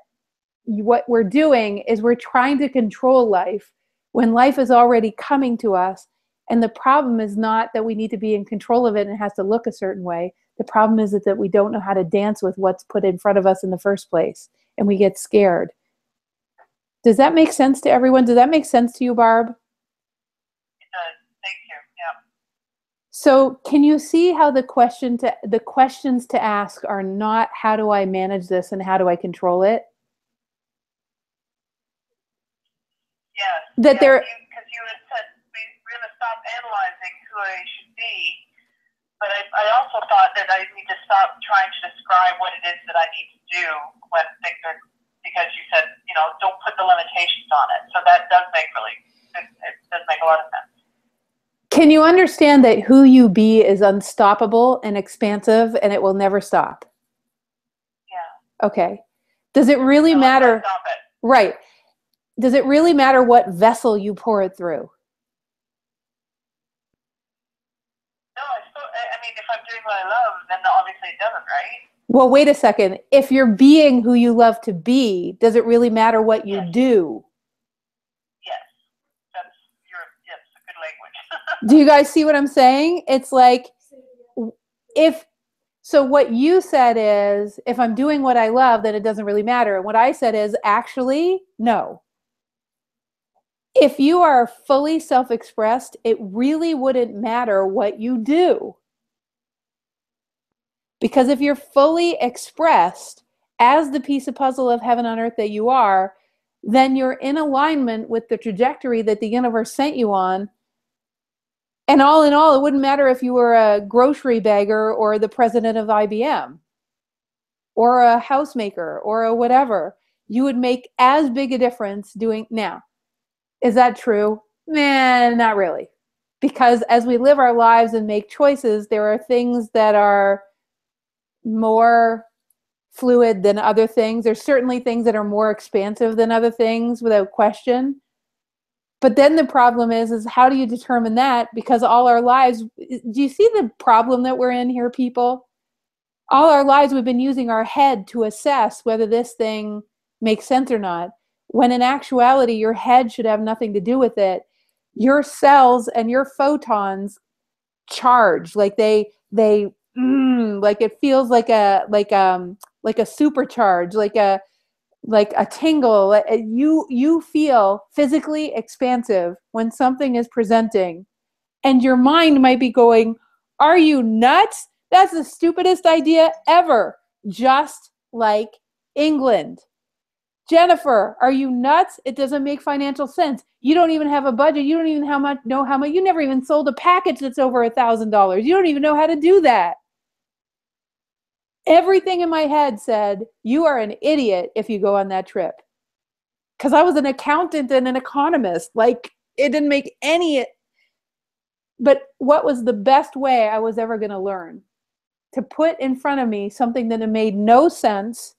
what we're doing is we're trying to control life when life is already coming to us. And the problem is not that we need to be in control of it and it has to look a certain way. The problem is that we don't know how to dance with what's put in front of us in the first place. And we get scared. Does that make sense to everyone? Does that make sense to you, Barb? It does. Thank you. Yeah. So can you see how the questions to ask are not how do I manage this and how do I control it? Yes. That they're, because you had said we're going to stop analyzing who I should be. But I also thought that I need to stop trying to describe what it is that I need to do when things are, because you said, don't put the limitations on it. So that does make it does make a lot of sense. Can you understand that who you be is unstoppable and expansive and it will never stop? Yeah. Okay. Does it really matter? Stop it. Right. Does it really matter what vessel you pour it through? No, I mean, if I'm doing what I love, then obviously it doesn't, right? Well, wait a second. If you're being who you love to be, does it really matter what you do? Yes. That's a good language. Do you guys see what I'm saying? It's like, so what you said is, if I'm doing what I love, then it doesn't really matter. And what I said is, actually, no. If you are fully self-expressed, it really wouldn't matter what you do. Because if you're fully expressed as the piece of puzzle of heaven on earth that you are, then you're in alignment with the trajectory that the universe sent you on. And all in all, it wouldn't matter if you were a grocery bagger or the president of IBM or a housemaker or a whatever. You would make as big a difference doing now. Is that true? Man, not really. Because as we live our lives and make choices, there are things that are more fluid than other things. There's certainly things that are more expansive than other things, without question. But then the problem is how do you determine that? Because all our lives, do you see the problem that we're in here, people? All our lives we've been using our head to assess whether this thing makes sense or not, when in actuality your head should have nothing to do with it. Your cells and your photons charge, like like it feels like a supercharge, like a tingle. You feel physically expansive when something is presenting, and your mind might be going, are you nuts? That's the stupidest idea ever. Just like England. Jennifer, are you nuts? It doesn't make financial sense. You don't even have a budget. You don't even know how much. You never even sold a package that's over $1,000. You don't even know how to do that. Everything in my head said, you are an idiot if you go on that trip. Because I was an accountant and an economist. Like, it didn't make any. But what was the best way I was ever going to learn? To put in front of me something that made no sense,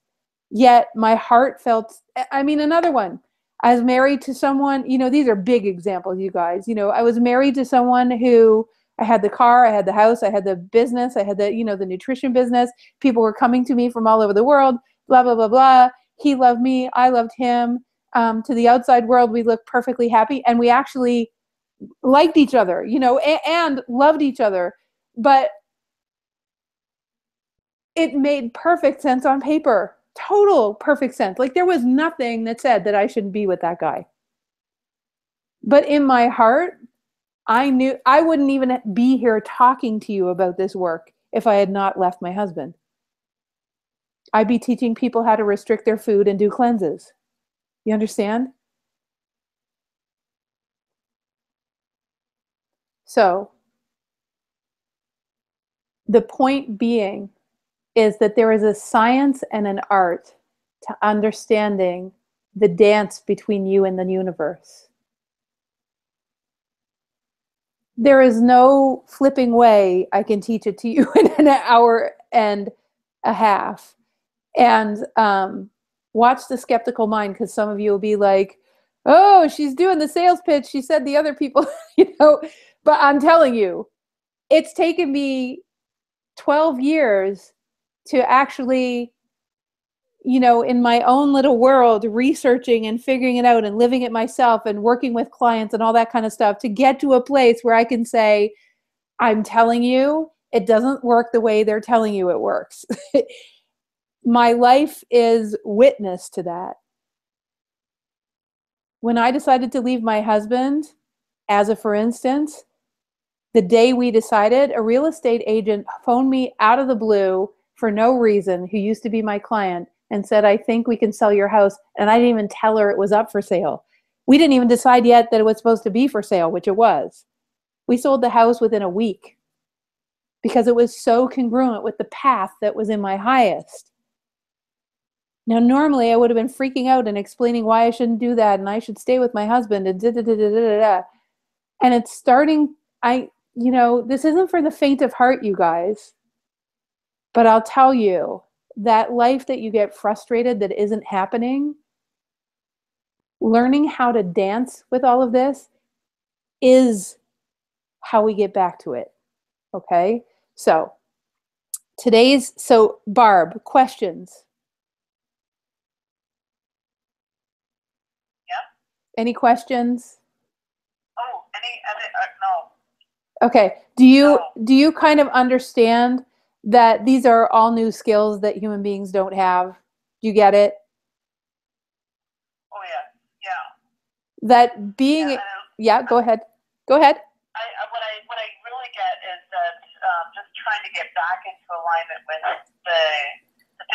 yet my heart felt. I mean, another one. I was married to someone, these are big examples, you guys. I was married to someone who, I had the car, I had the house, I had the business, I had the nutrition business. People were coming to me from all over the world, blah, blah, blah, blah. He loved me, I loved him. To the outside world, we looked perfectly happy, and we actually liked each other, and loved each other. But it made perfect sense on paper. Total perfect sense. Like, there was nothing that said that I shouldn't be with that guy. But in my heart, I knew I wouldn't even be here talking to you about this work if I had not left my husband. I'd be teaching people how to restrict their food and do cleanses. You understand? So, the point being is that there is a science and an art to understanding the dance between you and the universe. There is no flipping way I can teach it to you in an hour and a half. And watch the skeptical mind, because some of you will be like, oh, she's doing the sales pitch. She said the other people, But I'm telling you, it's taken me 12 years to actually, in my own little world, researching and figuring it out and living it myself and working with clients and all that kind of stuff, to get to a place where I can say, I'm telling you, it doesn't work the way they're telling you it works. My life is witness to that. When I decided to leave my husband, for instance, the day we decided, a real estate agent phoned me out of the blue for no reason, who used to be my client, and said, I think we can sell your house. And I didn't even tell her it was up for sale. We didn't even decide yet that it was supposed to be for sale, which it was. We sold the house within a week because it was so congruent with the path that was in my highest. Now, normally I would have been freaking out and explaining why I shouldn't do that and I should stay with my husband and da-da-da-da-da-da. And it's starting, this isn't for the faint of heart, you guys. But I'll tell you, that life that you get frustrated that isn't happening, learning how to dance with all of this is how we get back to it. Okay? So, Barb, questions? Yeah. Any questions? Oh, no. Okay. Do you kind of understand that these are all new skills that human beings don't have? Do you get it? Oh yeah, yeah. That being, go ahead. What I really get is that just trying to get back into alignment with the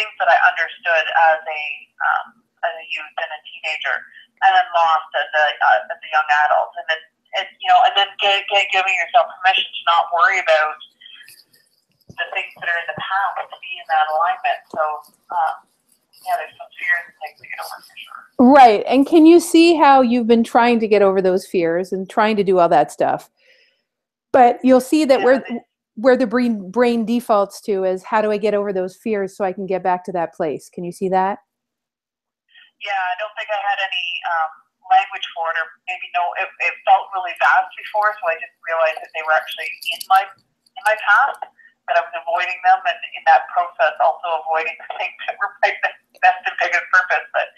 things that I understood as a youth and a teenager, and then lost as a young adult, and then giving yourself permission to not worry about the things that are in the past, to be in that alignment. So, there's some fears and things to get over for sure. Right. And can you see how you've been trying to get over those fears and trying to do all that stuff? But you'll see that where the brain defaults to is, how do I get over those fears so I can get back to that place? Can you see that? Yeah, I don't think I had any language for it, or maybe it felt really vast before, so I didn't realize that they were actually in my past, that I was avoiding them, and in that process also avoiding the things that were my best and biggest purpose. But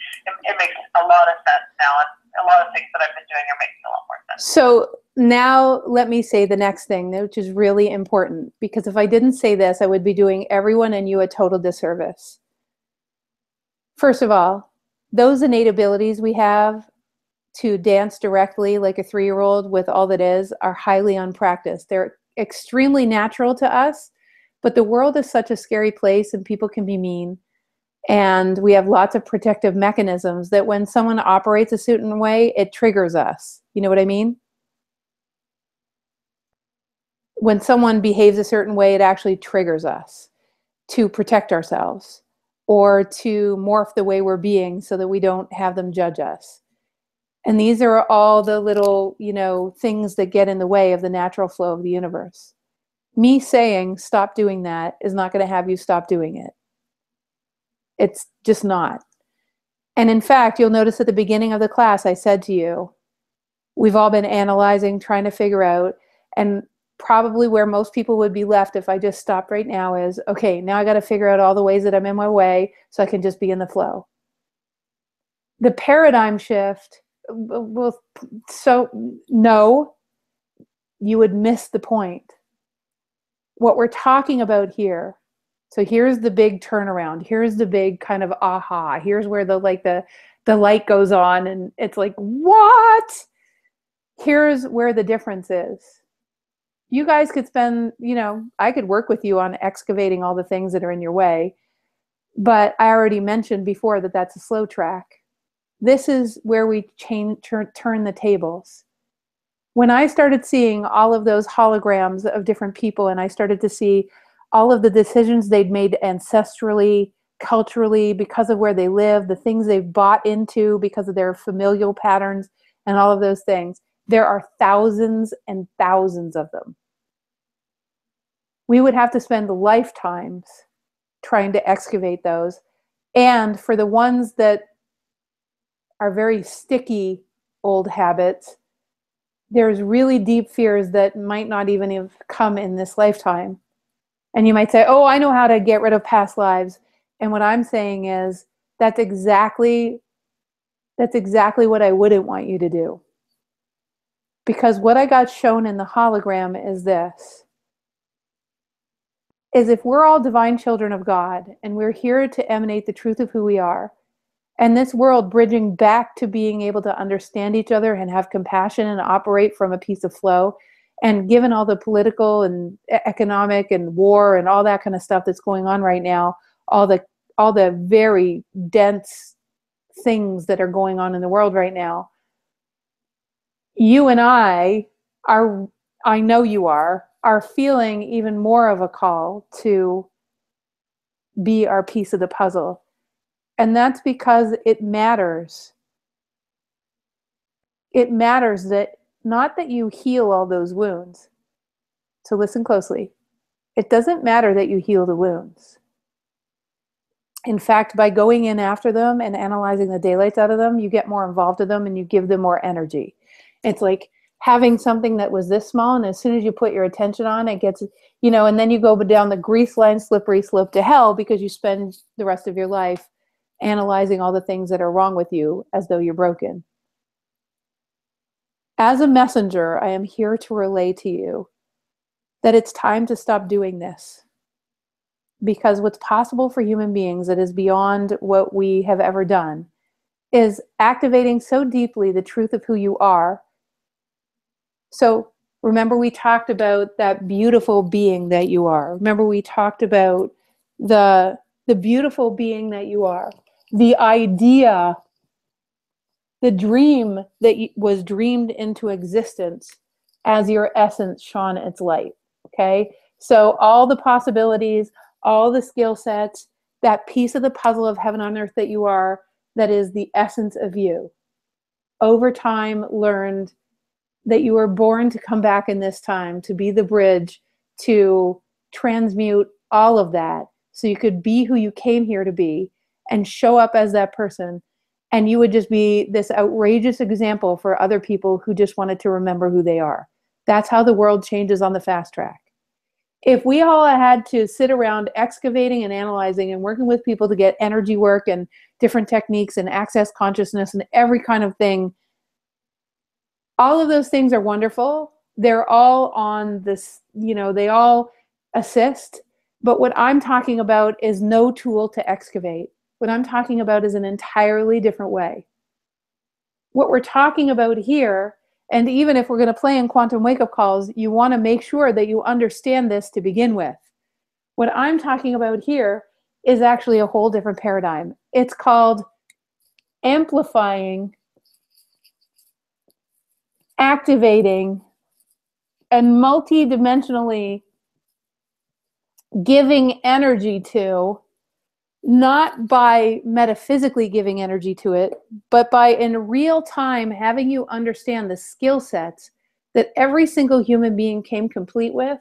it makes a lot of sense now, and a lot of things that I've been doing are making a lot more sense. So now let me say the next thing, which is really important, because if I didn't say this, I would be doing everyone and you a total disservice. First of all, those innate abilities we have to dance directly like a 3-year-old with all that is are highly unpracticed. They're extremely natural to us, but the world is such a scary place and people can be mean. And we have lots of protective mechanisms that when someone operates a certain way, it triggers us. You know what I mean? When someone behaves a certain way, it actually triggers us to protect ourselves or to morph the way we're being so that we don't have them judge us. And these are all the little, things that get in the way of the natural flow of the universe. Me saying stop doing that is not going to have you stop doing it. It's just not. And in fact, you'll notice at the beginning of the class, I said to you, we've all been analyzing, trying to figure out, and probably where most people would be left if I just stopped right now is, okay, now I got to figure out all the ways that I'm in my way so I can just be in the flow. The paradigm shift, no, you would miss the point. What we're talking about here, so here's the big turnaround. Here's the big kind of aha. Here's where the light goes on and it's like, what? Here's where the difference is. You guys could spend, I could work with you on excavating all the things that are in your way, but I already mentioned before that that's a slow track. This is where we turn the tables. When I started seeing all of those holograms of different people and I started to see all of the decisions they'd made ancestrally, culturally, because of where they live, the things they've bought into because of their familial patterns and all of those things, there are thousands and thousands of them. We would have to spend lifetimes trying to excavate those. And for the ones that are very sticky old habits, there's really deep fears that might not even have come in this lifetime. And you might say, oh, I know how to get rid of past lives. And what I'm saying is that's exactly what I wouldn't want you to do. Because what I got shown in the hologram is this, is if we're all divine children of God and we're here to emanate the truth of who we are, and this world bridging back to being able to understand each other and have compassion and operate from a piece of flow, and given all the political and economic and war and all that kind of stuff that's going on right now, all the very dense things that are going on in the world right now, you and I know you are feeling even more of a call to be our piece of the puzzle. And that's because it matters. It matters that not that you heal all those wounds. So listen closely. It doesn't matter that you heal the wounds. In fact, by going in after them and analyzing the daylights out of them, you get more involved in them and you give them more energy. It's like having something that was this small, and as soon as you put your attention on it, gets, and then you go down the grease line, slippery slope to hell because you spend the rest of your life analyzing all the things that are wrong with you as though you're broken. As a messenger, I am here to relay to you that it's time to stop doing this. Because what's possible for human beings that is beyond what we have ever done is activating so deeply the truth of who you are. So remember we talked about that beautiful being that you are. Remember we talked about the beautiful being that you are. The idea, the dream that was dreamed into existence as your essence shone its light. Okay? So all the possibilities, all the skill sets, that piece of the puzzle of heaven on earth that you are, that is the essence of you. Over time, learned that you were born to come back in this time, to be the bridge to transmute all of that so you could be who you came here to be and show up as that person. And you would just be this outrageous example for other people who just wanted to remember who they are. That's how the world changes on the fast track. If we all had to sit around excavating and analyzing and working with people to get energy work and different techniques and access consciousness and every kind of thing, all of those things are wonderful. They're all on this, they all assist. But what I'm talking about is no tool to excavate. What I'm talking about is an entirely different way. What we're talking about here, and even if we're going to play in quantum wake-up calls, you want to make sure that you understand this to begin with. What I'm talking about here is actually a whole different paradigm. It's called amplifying, activating, and multidimensionally giving energy to, not by metaphysically giving energy to it, but by in real time having you understand the skill sets that every single human being came complete with,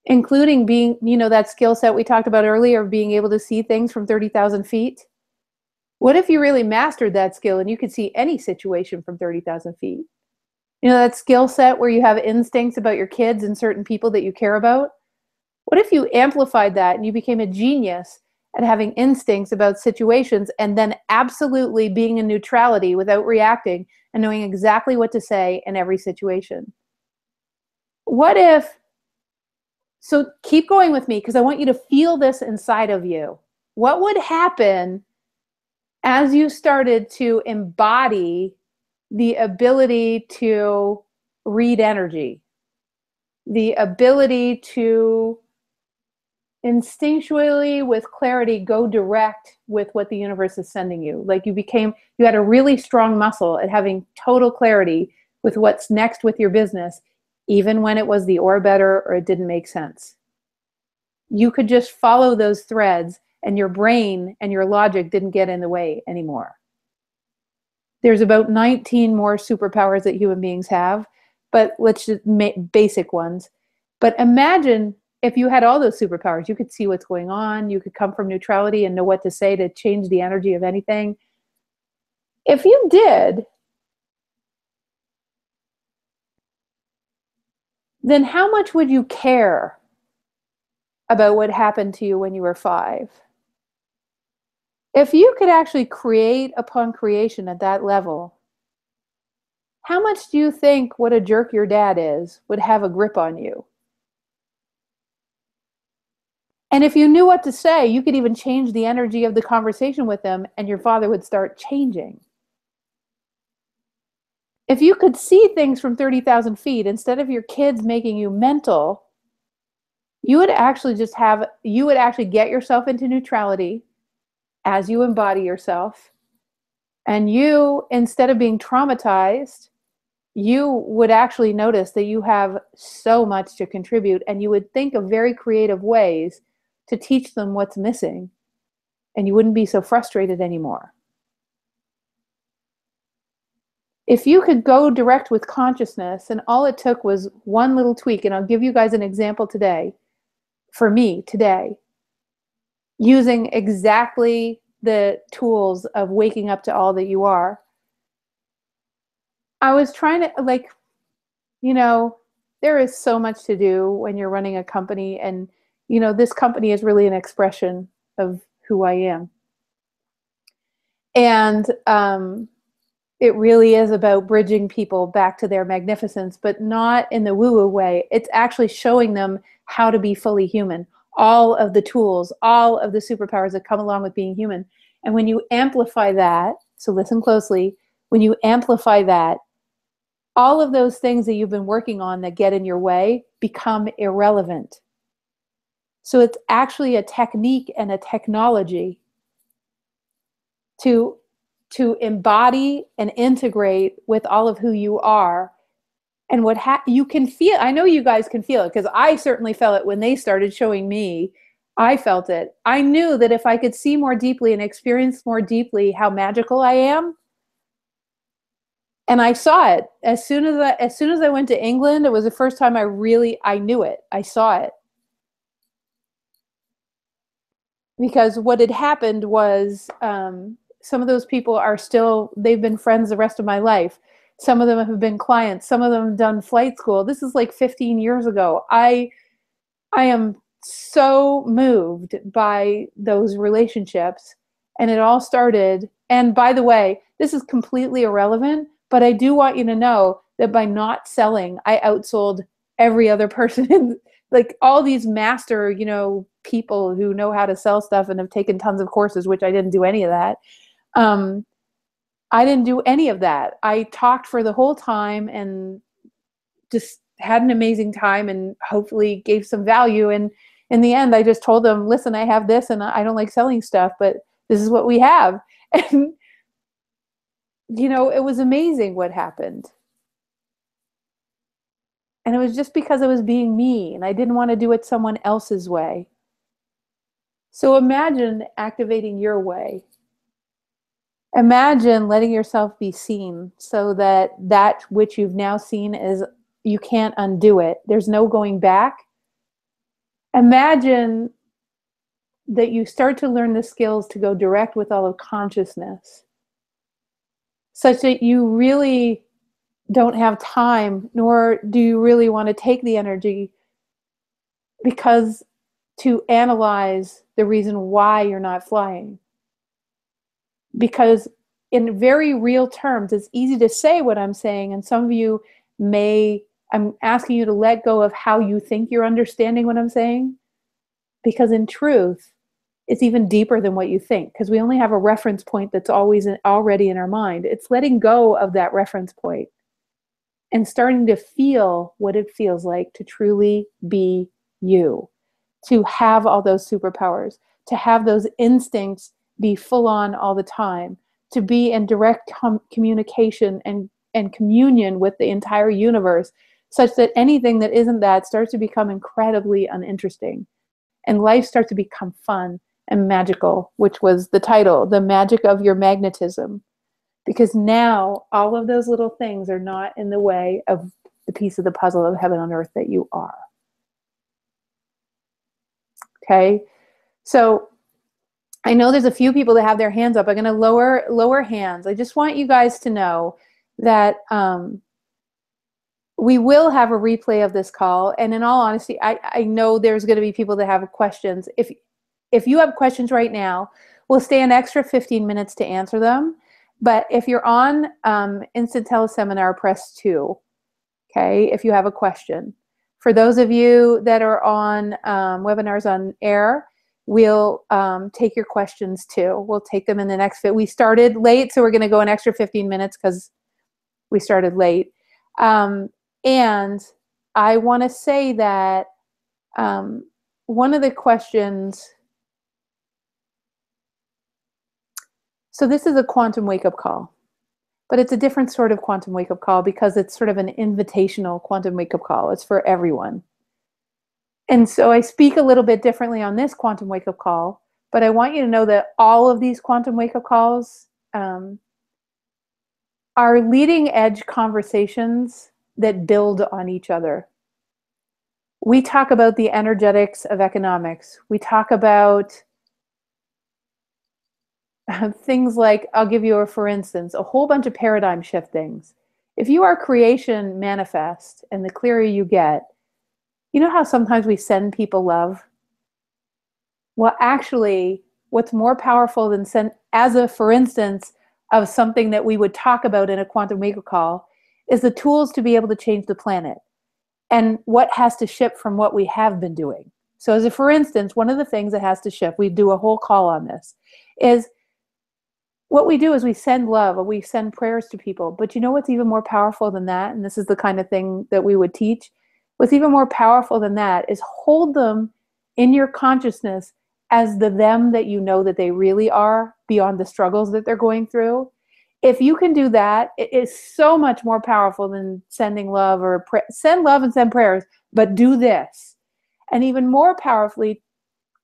including being, that skill set we talked about earlier of being able to see things from 30,000 feet. What if you really mastered that skill and you could see any situation from 30,000 feet? That skill set where you have instincts about your kids and certain people that you care about? What if you amplified that and you became a genius at having instincts about situations and then absolutely being in neutrality without reacting and knowing exactly what to say in every situation? What if, so keep going with me because I want you to feel this inside of you. What would happen as you started to embody the ability to read energy, the ability to instinctually, with clarity, go direct with what the universe is sending you? Like you had a really strong muscle at having total clarity with what's next with your business, even when it was the or better or it didn't make sense. You could just follow those threads and your brain and your logic didn't get in the way anymore. There's about 19 more superpowers that human beings have, but let's just make basic ones. But imagine if you had all those superpowers. You could see what's going on. You could come from neutrality and know what to say to change the energy of anything. If you did, then how much would you care about what happened to you when you were 5? If you could actually create upon creation at that level, how much do you think what a jerk your dad is would have a grip on you? And if you knew what to say, you could even change the energy of the conversation with them and your father would start changing. If you could see things from 30,000 feet, instead of your kids making you mental, you would actually get yourself into neutrality as you embody yourself. And you, instead of being traumatized, you would actually notice that you have so much to contribute, and you would think of very creative ways to teach them what's missing, and you wouldn't be so frustrated anymore. If you could go direct with consciousness, and all it took was one little tweak, and I'll give you guys an example today, for me today, using exactly the tools of waking up to all that you are. I was trying to, there is so much to do when you're running a company, and this company is really an expression of who I am. And it really is about bridging people back to their magnificence, but not in the woo-woo way. It's actually showing them how to be fully human. All of the tools, all of the superpowers that come along with being human. And when you amplify that, so listen closely, when you amplify that, all of those things that you've been working on that get in your way become irrelevant. So it's actually a technique and a technology to embody and integrate with all of who you are. And what you can feel, I know you guys can feel it, because I certainly felt it when they started showing me. I felt it. I knew that if I could see more deeply and experience more deeply how magical I am, And I saw it as soon as I went to England. It was the first time I knew it. I saw it. Because what had happened was some of those people they've been friends the rest of my life. Some of them have been clients. Some of them have done flight school. This is like 15 years ago. I am so moved by those relationships. And it all started, and by the way, this is completely irrelevant, but I do want you to know that by not selling, I outsold every other person. Like all these master, people who know how to sell stuff and have taken tons of courses, which I didn't do any of that. I didn't do any of that. I talked for the whole time and just had an amazing time and hopefully gave some value. And in the end, I just told them, listen, I have this and I don't like selling stuff, but this is what we have. And, it was amazing what happened. And it was just because I was being me and I didn't want to do it someone else's way. So imagine activating your way. Imagine letting yourself be seen so that which you've now seen you can't undo it. There's no going back. Imagine that you start to learn the skills to go direct with all of consciousness, such that you really don't have time, nor do you really want to take the energy because to analyze the reason why you're not flying. Because in very real terms, it's easy to say what I'm saying, and some of you I'm asking you to let go of how you think you're understanding what I'm saying, because in truth, it's even deeper than what you think, because we only have a reference point that's already in our mind. It's letting go of that reference point and starting to feel what it feels like to truly be you, to have all those superpowers, to have those instincts be full on all the time, to be in direct communication and communion with the entire universe, such that anything that isn't that starts to become incredibly uninteresting. And life starts to become fun and magical, which was the title, The Magic of Your Magnetism. Because now all of those little things are not in the way of the piece of the puzzle of heaven on earth that you are. Okay? So I know there's a few people that have their hands up. I'm going to lower hands. I just want you guys to know that we will have a replay of this call. And in all honesty, I know there's going to be people that have questions. If you have questions right now, we'll stay an extra 15 minutes to answer them. But if you're on Instant Teleseminar, press 2, okay, if you have a question. For those of you that are on webinars on air, we'll take your questions too. We'll take them in the next fit. We started late, so we're going to go an extra 15 minutes because we started late. And I want to say that one of the questions, so this is a quantum wake-up call, but it's a different sort of quantum wake-up call because it's sort of an invitational quantum wake-up call. It's for everyone. And so I speak a little bit differently on this quantum wake-up call, but I want you to know that all of these quantum wake-up calls are leading edge conversations that build on each other. We talk about the energetics of economics. We talk about things like, I'll give you for instance, a whole bunch of paradigm shift things. If you are creation manifest, and the clearer you get, you know how sometimes we send people love? Well, actually, what's more powerful than for instance, of something that we would talk about in a quantum wake-up call is the tools to be able to change the planet and what has to shift from what we have been doing. So as a for instance, one of the things that has to shift, we do a whole call on this, is what we do is we send love or we send prayers to people. But you know what's even more powerful than that? And this is the kind of thing that we would teach. What's even more powerful than that is hold them in your consciousness as the them that you know that they really are beyond the struggles that they're going through. If you can do that, it is so much more powerful than sending love or send love and send prayers, but do this. And even more powerfully,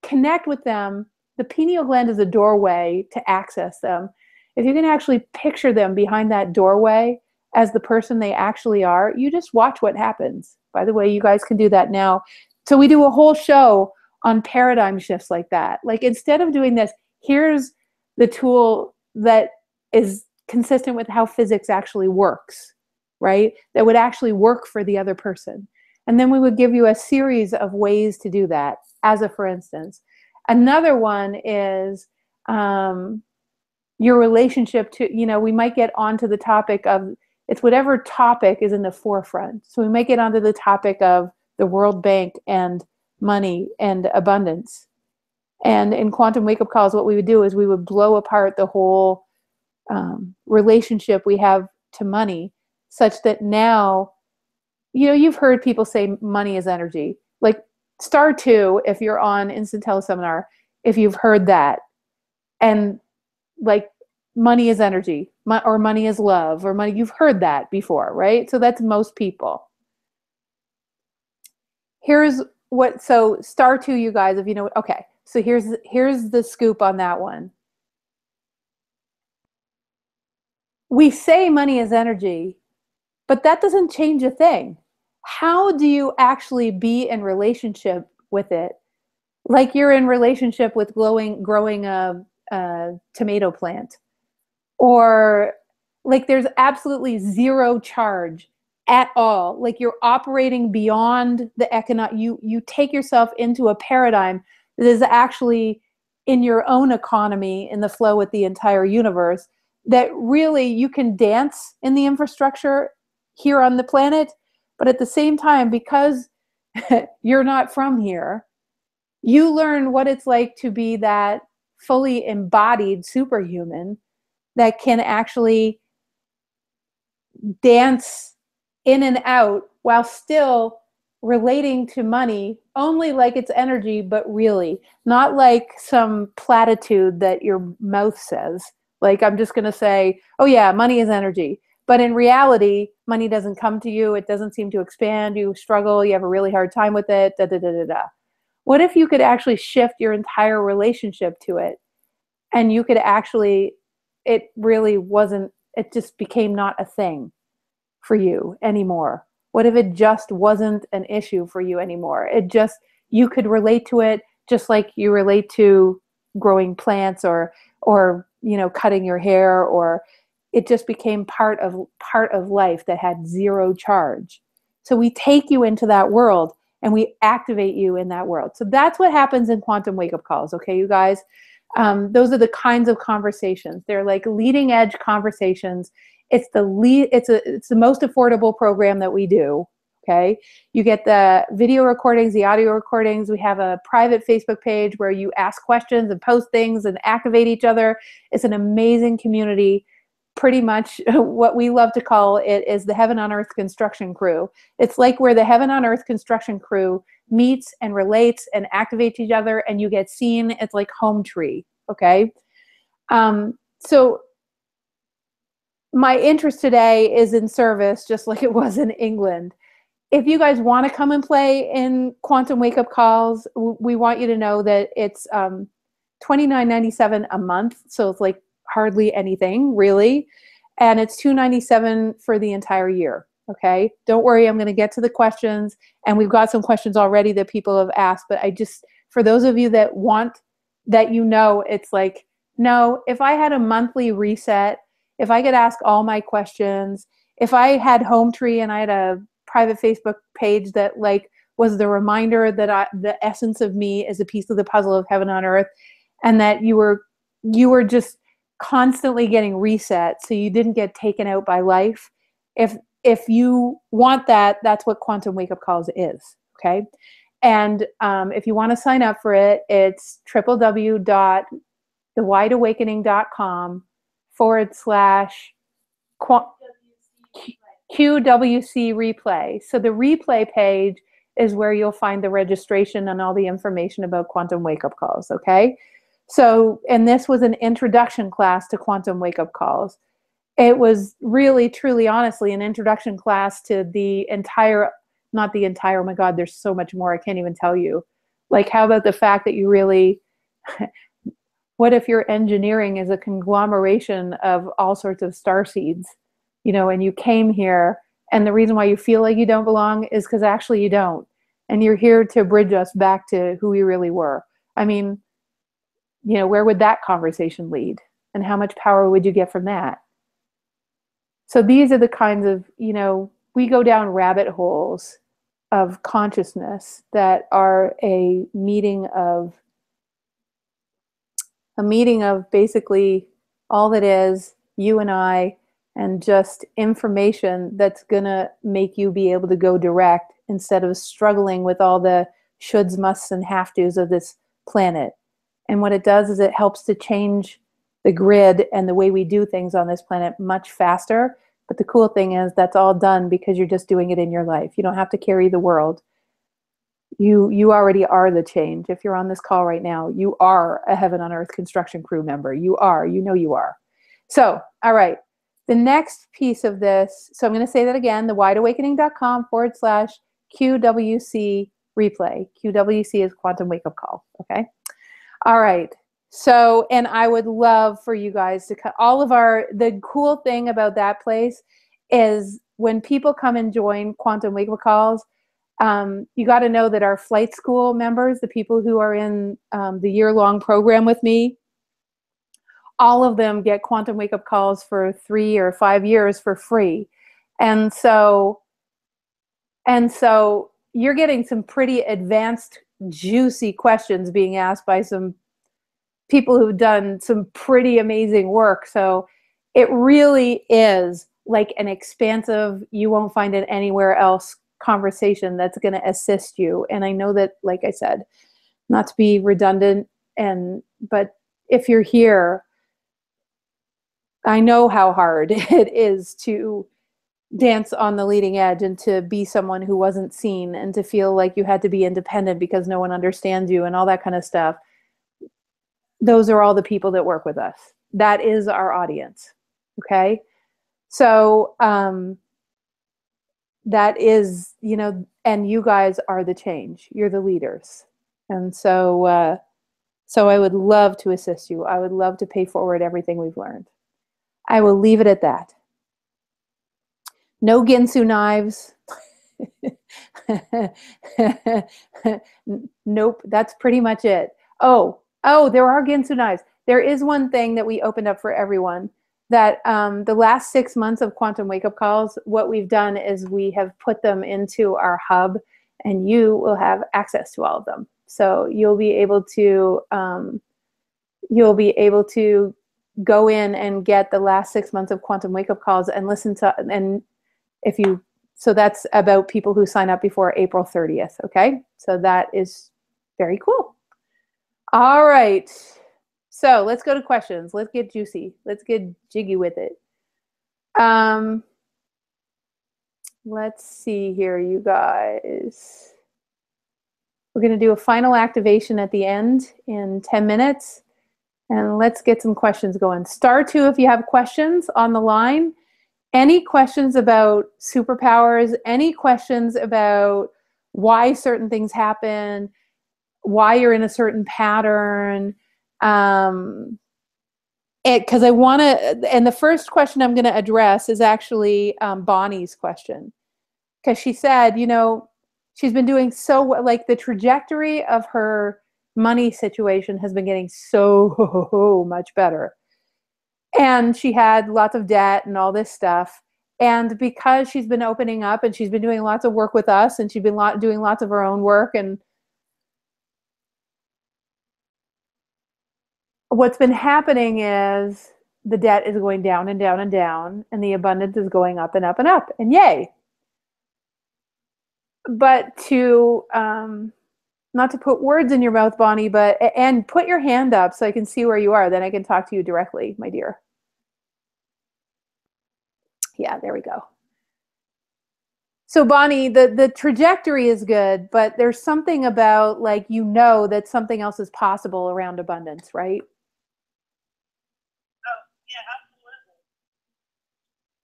connect with them. The pineal gland is a doorway to access them. If you can actually picture them behind that doorway as the person they actually are, you just watch what happens. By the way, you guys can do that now. So we do a whole show on paradigm shifts like that. Like, instead of doing this, here's the tool that is consistent with how physics actually works, right? That would actually work for the other person. And then we would give you a series of ways to do that, as a for instance. Another one is your relationship to, we might get onto the topic of, it's whatever topic is in the forefront. So we might get onto the topic of the World Bank and money and abundance. And in Quantum Wake-Up Calls, what we would do is we would blow apart the whole relationship we have to money, such that now, you've heard people say money is energy. Like *2, if you're on Instant Teleseminar, if you've heard that, and like money is energy, or money is love, or money, you've heard that before, right? So that's most people. Here's what, so *2, you guys, if you know, okay. So here's the scoop on that one. We say money is energy, but that doesn't change a thing. How do you actually be in relationship with it? Like you're in relationship with growing a tomato plant, or like there's absolutely zero charge at all. Like you're operating beyond the economic, you take yourself into a paradigm that is actually in your own economy, in the flow with the entire universe, that really you can dance in the infrastructure here on the planet, but at the same time, because you're not from here, you learn what it's like to be that fully embodied superhuman that can actually dance in and out while still relating to money only like it's energy, but really not like some platitude that your mouth says. Like, I'm just going to say, oh yeah, money is energy. But in reality, money doesn't come to you. It doesn't seem to expand. You struggle. You have a really hard time with it. Da, da, da, da, da. What if you could actually shift your entire relationship to it? And you could actually, it really wasn't, it just became not a thing for you anymore. What if it just wasn't an issue for you anymore? It just, you could relate to it just like you relate to growing plants or cutting your hair, or it just became part of life that had zero charge. So we take you into that world and we activate you in that world. So that's what happens in Quantum Wake-Up Calls. Okay, you guys, those are the kinds of conversations. They're like leading edge conversations. It's the most affordable program that we do. Okay, you get the video recordings, the audio recordings. We have a private Facebook page where you ask questions and post things and activate each other. It's an amazing community. Pretty much what we love to call it is the Heaven on Earth construction crew. It's like where the Heaven on Earth construction crew meets and relates and activates each other, and you get seen. It's like home tree. Okay, so my interest today is in service, just like it was in England. If you guys want to come and play in Quantum Wake-Up Calls, we want you to know that it's $29.97 a month. So it's like hardly anything, really. And it's $297 for the entire year. Okay, don't worry, I'm going to get to the questions. And we've got some questions already that people have asked. But I just, for those of you that want, that it's like, no, if I had a monthly reset, if I could ask all my questions, if I had Home Tree and I had a private Facebook page that like was the reminder that the essence of me is a piece of the puzzle of Heaven on Earth, and that you were just constantly getting reset so you didn't get taken out by life. If you want that, that's what Quantum Wake-Up Calls is. Okay, and if you want to sign up for it, it's www.thewideawakening.com/QWC replay. So the replay page is where you'll find the registration and all the information about Quantum Wake-Up Calls. Okay. So, and this was an introduction class to Quantum Wake-Up Calls. It was really, truly, honestly, an introduction class to the entire, not the entire, oh my God, there's so much more I can't even tell you. Like, how about the fact that you really, what if your engineering is a conglomeration of all sorts of star seeds? you know, and you came here, and the reason why you feel like you don't belong is because actually you don't. And you're here to bridge us back to who we really were. I mean, you know, where would that conversation lead? And how much power would you get from that? So these are the kinds of, you know, we go down rabbit holes of consciousness that are a meeting of basically all that is you and I, and just information that's gonna make you be able to go direct instead of struggling with all the shoulds, musts, and have tos of this planet. And what it does is it helps to change the grid and the way we do things on this planet much faster. But the cool thing is that's all done because you're just doing it in your life. You don't have to carry the world. You already are the change. If you're on this call right now, you are a Heaven on Earth construction crew member. You are. You know you are. So, all right. The next piece of this, so I'm going to say that again, thewideawakening.com/QWC replay. QWC is Quantum Wake Up Call. Okay. All right. So, and I would love for you guys to cut all of the cool thing about that place is when people come and join Quantum Wake Up Calls, you got to know that our flight school members, the people who are in the year-long program with me, all of them get Quantum Wake Up Calls for 3 or 5 years for free. And so you're getting some pretty advanced, juicy questions being asked by some people who've done some pretty amazing work. So it really is like an expansive, you won't find it anywhere else conversation that's going to assist you. And I know that, like I said, not to be redundant, but if you're here, I know how hard it is to dance on the leading edge and to be someone who wasn't seen and to feel like you had to be independent because no one understands you and all that kind of stuff. Those are all the people that work with us. That is our audience. Okay. So, that is, you know, and you guys are the change. You're the leaders. And so, so I would love to assist you. I would love to pay forward everything we've learned. I will leave it at that. No Ginsu knives. Nope, that's pretty much it. Oh, there are Ginsu knives. There is one thing that we opened up for everyone, that the last 6 months of Quantum Wake Up Calls, what we've done is we have put them into our hub, and you will have access to all of them. So you'll be able to go in and get the last 6 months of Quantum Wake Up Calls and listen to, and if you, so that's about people who sign up before April 30th. Okay. So that is very cool. All right. So let's go to questions. Let's get juicy. Let's get jiggy with it. Let's see here, you guys. We're going to do a final activation at the end in 10 minutes. And let's get some questions going. *2 if you have questions on the line. Any questions about superpowers, any questions about why certain things happen, why you're in a certain pattern. Because I want to, and the first question I'm going to address is actually Bonnie's question. Because she said, you know, she's been doing so well, like the trajectory of her money situation has been getting so much better. And she had lots of debt and all this stuff. And because she's been opening up and she's been doing lots of work with us and she's been doing lots of her own work, and what's been happening is the debt is going down and down and down, and the abundance is going up and up and up, and yay. But to, not to put words in your mouth, Bonnie, and put your hand up so I can see where you are. Then I can talk to you directly, my dear. Yeah, there we go. So Bonnie, the trajectory is good, but there's something about, like, you know that something else is possible around abundance, right? Oh, yeah, absolutely.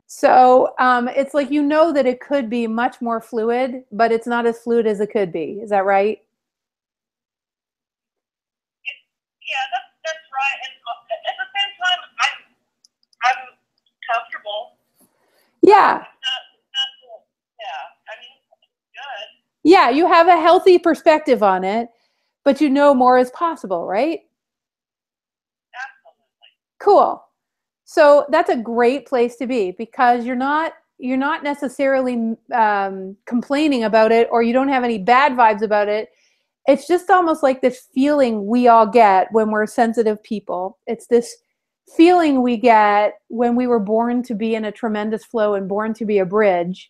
So it's like, you know that it could be much more fluid, but it's not as fluid as it could be. Is that right? Yeah, that's right. And at the same time, I'm comfortable. Yeah. I mean, good. Yeah, you have a healthy perspective on it, but you know more is possible, right? Absolutely. Cool. So that's a great place to be, because you're not necessarily complaining about it, or you don't have any bad vibes about it. It's just almost like this feeling we all get when we're sensitive people. It's this feeling we get when we were born to be in a tremendous flow and born to be a bridge.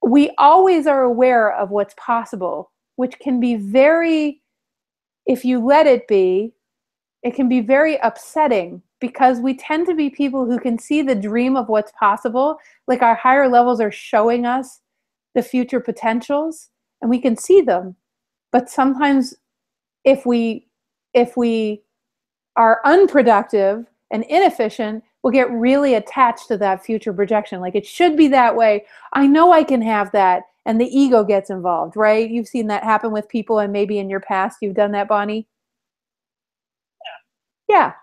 We always are aware of what's possible, which can be very, if you let it be, it can be very upsetting, because we tend to be people who can see the dream of what's possible. Like our higher levels are showing us the future potentials and we can see them. But sometimes if we are unproductive and inefficient, we'll get really attached to that future projection. Like, it should be that way. I know I can have that. And the ego gets involved, right? You've seen that happen with people, and maybe in your past you've done that, Bonnie. Yeah.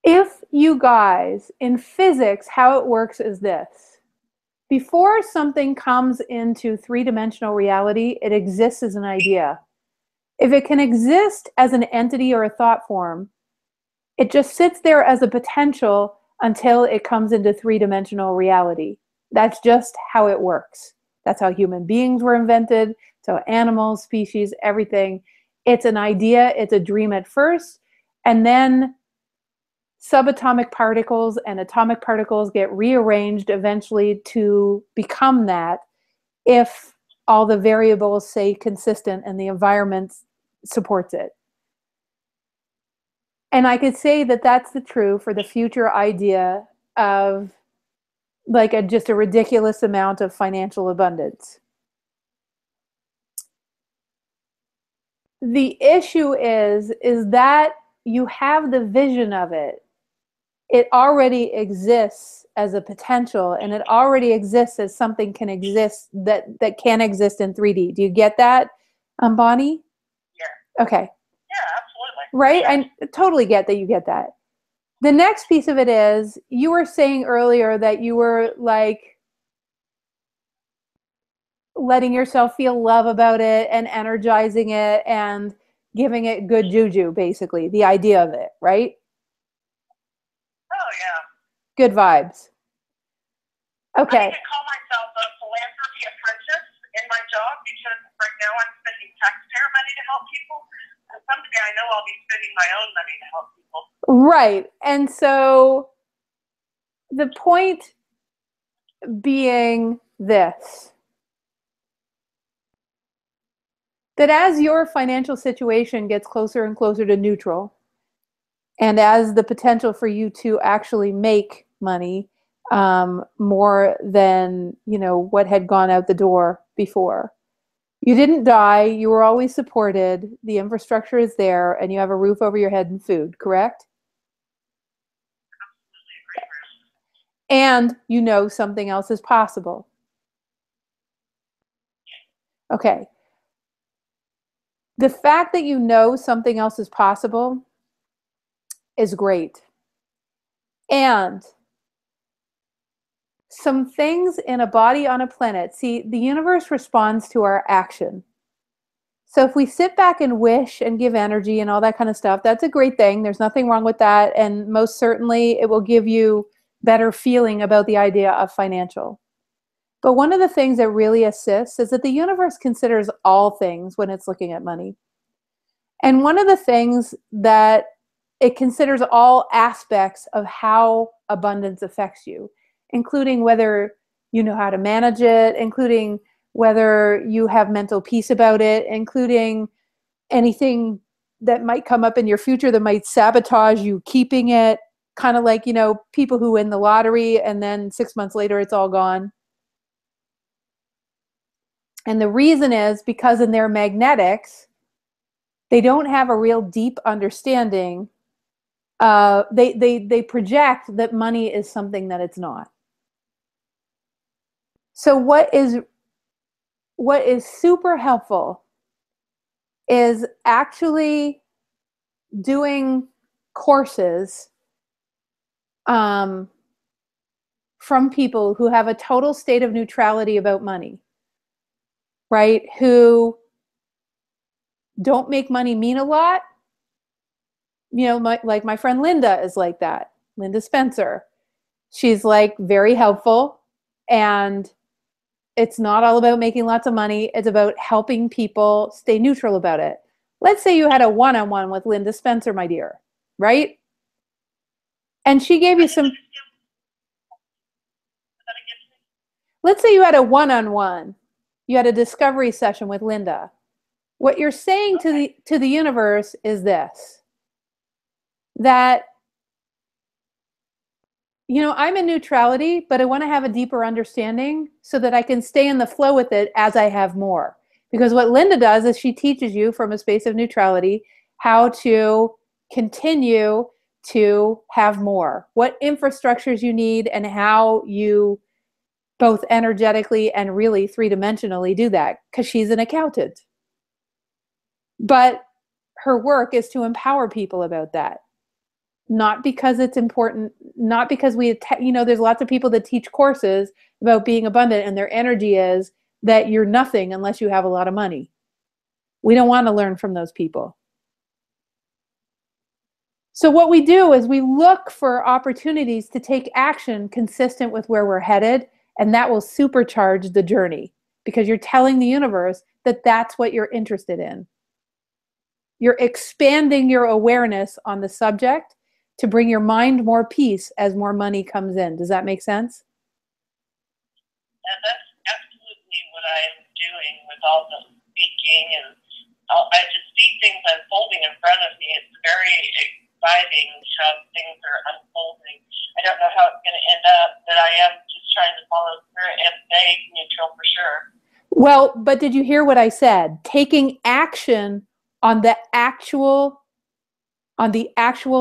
If you guys, in physics, how it works is this. Before something comes into three-dimensional reality, it exists as an idea. If it can exist as an entity or a thought form, it just sits there as a potential until it comes into three-dimensional reality. That's just how it works. That's how human beings were invented. So animals, species, everything. It's an idea, it's a dream at first, and then subatomic particles and atomic particles get rearranged eventually to become that, if all the variables stay consistent and the environment supports it. And I could say that that's the true for the future idea of like just a ridiculous amount of financial abundance. The issue is that you have the vision of it. It already exists as a potential, and it already exists as something can exist that can exist in 3D. Do you get that, Bonnie? Yeah. Okay. Yeah, absolutely. Right? I totally get that you get that. The next piece of it is, you were saying earlier that you were like letting yourself feel love about it and energizing it and giving it good juju, basically, the idea of it, right? Oh, yeah. Good vibes. Okay. I even call myself a philanthropy apprentice in my job, because right now I'm spending taxpayer money to help people. And someday I know I'll be spending my own money to help people. Right. And so the point being this, that as your financial situation gets closer and closer to neutral, and as the potential for you to actually make money more than what had gone out the door before, you didn't die, you were always supported, the infrastructure is there, and you have a roof over your head and food, correct? And you know something else is possible. Okay. The fact that you know something else is possible is great. And some things in a body on a planet, see, the universe responds to our action. So if we sit back and wish and give energy and all that kind of stuff, that's a great thing. There's nothing wrong with that. And most certainly it will give you better feeling about the idea of financial. But one of the things that really assists is that the universe considers all things when it's looking at money. And one of the things that it considers all aspects of how abundance affects you, including whether you know how to manage it, including whether you have mental peace about it, including anything that might come up in your future that might sabotage you keeping it, kind of like, people who win the lottery and then 6 months later it's all gone. And the reason is because in their magnetics, they don't have a real deep understanding. They project that money is something that it's not. So what is super helpful is actually doing courses from people who have a total state of neutrality about money, right? Who don't make money mean a lot. You know, like my friend Linda is like that. Linda Spencer. She's like very helpful, and it's not all about making lots of money. It's about helping people stay neutral about it. Let's say you had a one-on-one with Linda Spencer, my dear, right? And she gave you some, let's say you had a one-on-one, you had a discovery session with Linda. What you're saying to the universe is this, that, you know, I'm in neutrality, but I want to have a deeper understanding so that I can stay in the flow with it as I have more. Because what Linda does is she teaches you from a space of neutrality how to continue to have more, what infrastructures you need, and how you both energetically and really three-dimensionally do that, because she's an accountant. But her work is to empower people about that. Not because it's important, not because you know, there's lots of people that teach courses about being abundant and their energy is that you're nothing unless you have a lot of money. We don't want to learn from those people. So what we do is we look for opportunities to take action consistent with where we're headed, and that will supercharge the journey because you're telling the universe that that's what you're interested in. You're expanding your awareness on the subject to bring your mind more peace as more money comes in. Does that make sense? And that's absolutely what I'm doing with all the speaking, and I just see things unfolding in front of me. It's very exciting how things are unfolding. I don't know how it's going to end up, but I am just trying to follow through and stay neutral for sure. Well, but did you hear what I said? Taking action on the actual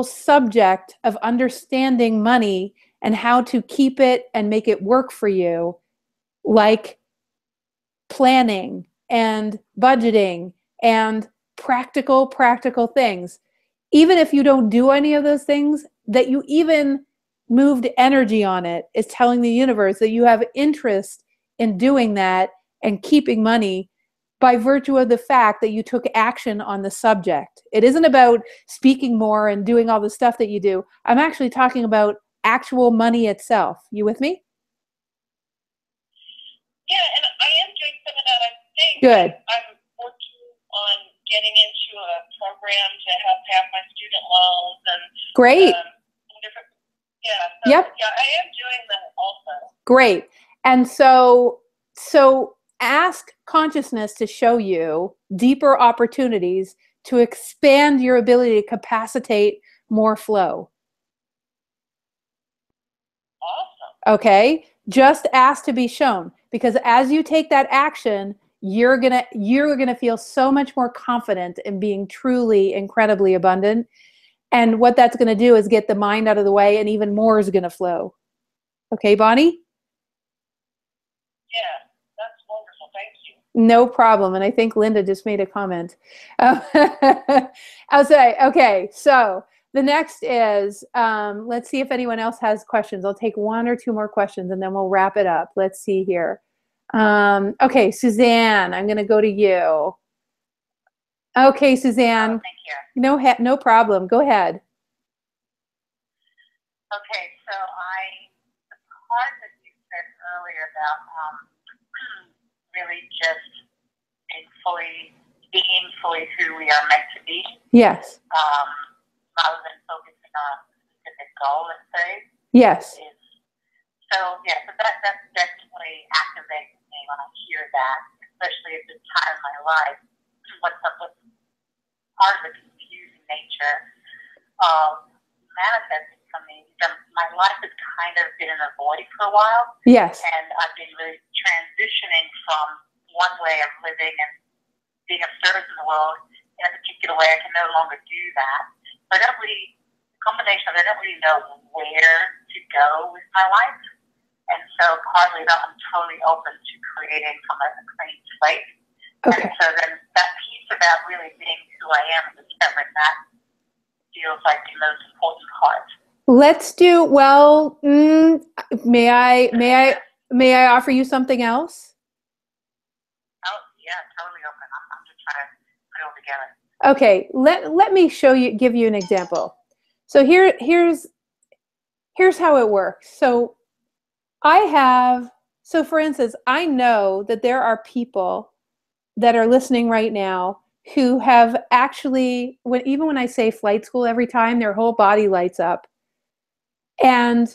subject of understanding money and how to keep it and make it work for you, like planning and budgeting and practical things. Even if you don't do any of those things, that you even moved energy on it is telling the universe that you have interest in doing that and keeping money by virtue of the fact that you took action on the subject. It isn't about speaking more and doing all the stuff that you do. I'm actually talking about actual money itself. You with me? Yeah, and I am doing some of that. I think good. I'm working on getting into a program to help half my student loans and great. Different. Yeah. So, yep. Yeah, I am doing that also. Great. And so ask consciousness to show you deeper opportunities to expand your ability to capacitate more flow. Awesome. Okay? Just ask to be shown, because as you take that action, you're gonna feel so much more confident in being truly incredibly abundant. And what that's going to do is get the mind out of the way, and even more is going to flow. Okay, Bonnie? Yeah, that's wonderful. Thank you. No problem. And I think Linda just made a comment. I'll say, okay, so the next is, let's see if anyone else has questions. I'll take one or two more questions and then we'll wrap it up. Let's see here. Okay, Suzanne, I'm going to go to you. Okay, Suzanne. Oh, thank you. No problem. Go ahead. Okay, so the part that you said earlier about really just being fully who we are meant to be. Yes. Rather than focusing on a specific goal, let's say. Yes. So that definitely activates me when I hear that, especially at this time in my life. What's up with part of the confusing nature of manifesting for me? My life has kind of been in a void for a while. Yes. And I've been really transitioning from one way of living and being of service in the world in a particular way. I can no longer do that. So I don't really know where to go with my life. And so partly that I'm totally open to creating from a clean slate. Okay. And so then that piece about really being who I am and discovering that feels like the most important part. Let's do, well, may I offer you something else? Oh, yeah, totally open. I'm just trying to put it all together. Okay, let me give you an example. So here's how it works. So for instance, I know that there are people that are listening right now who have actually, even when I say flight school every time, their whole body lights up. And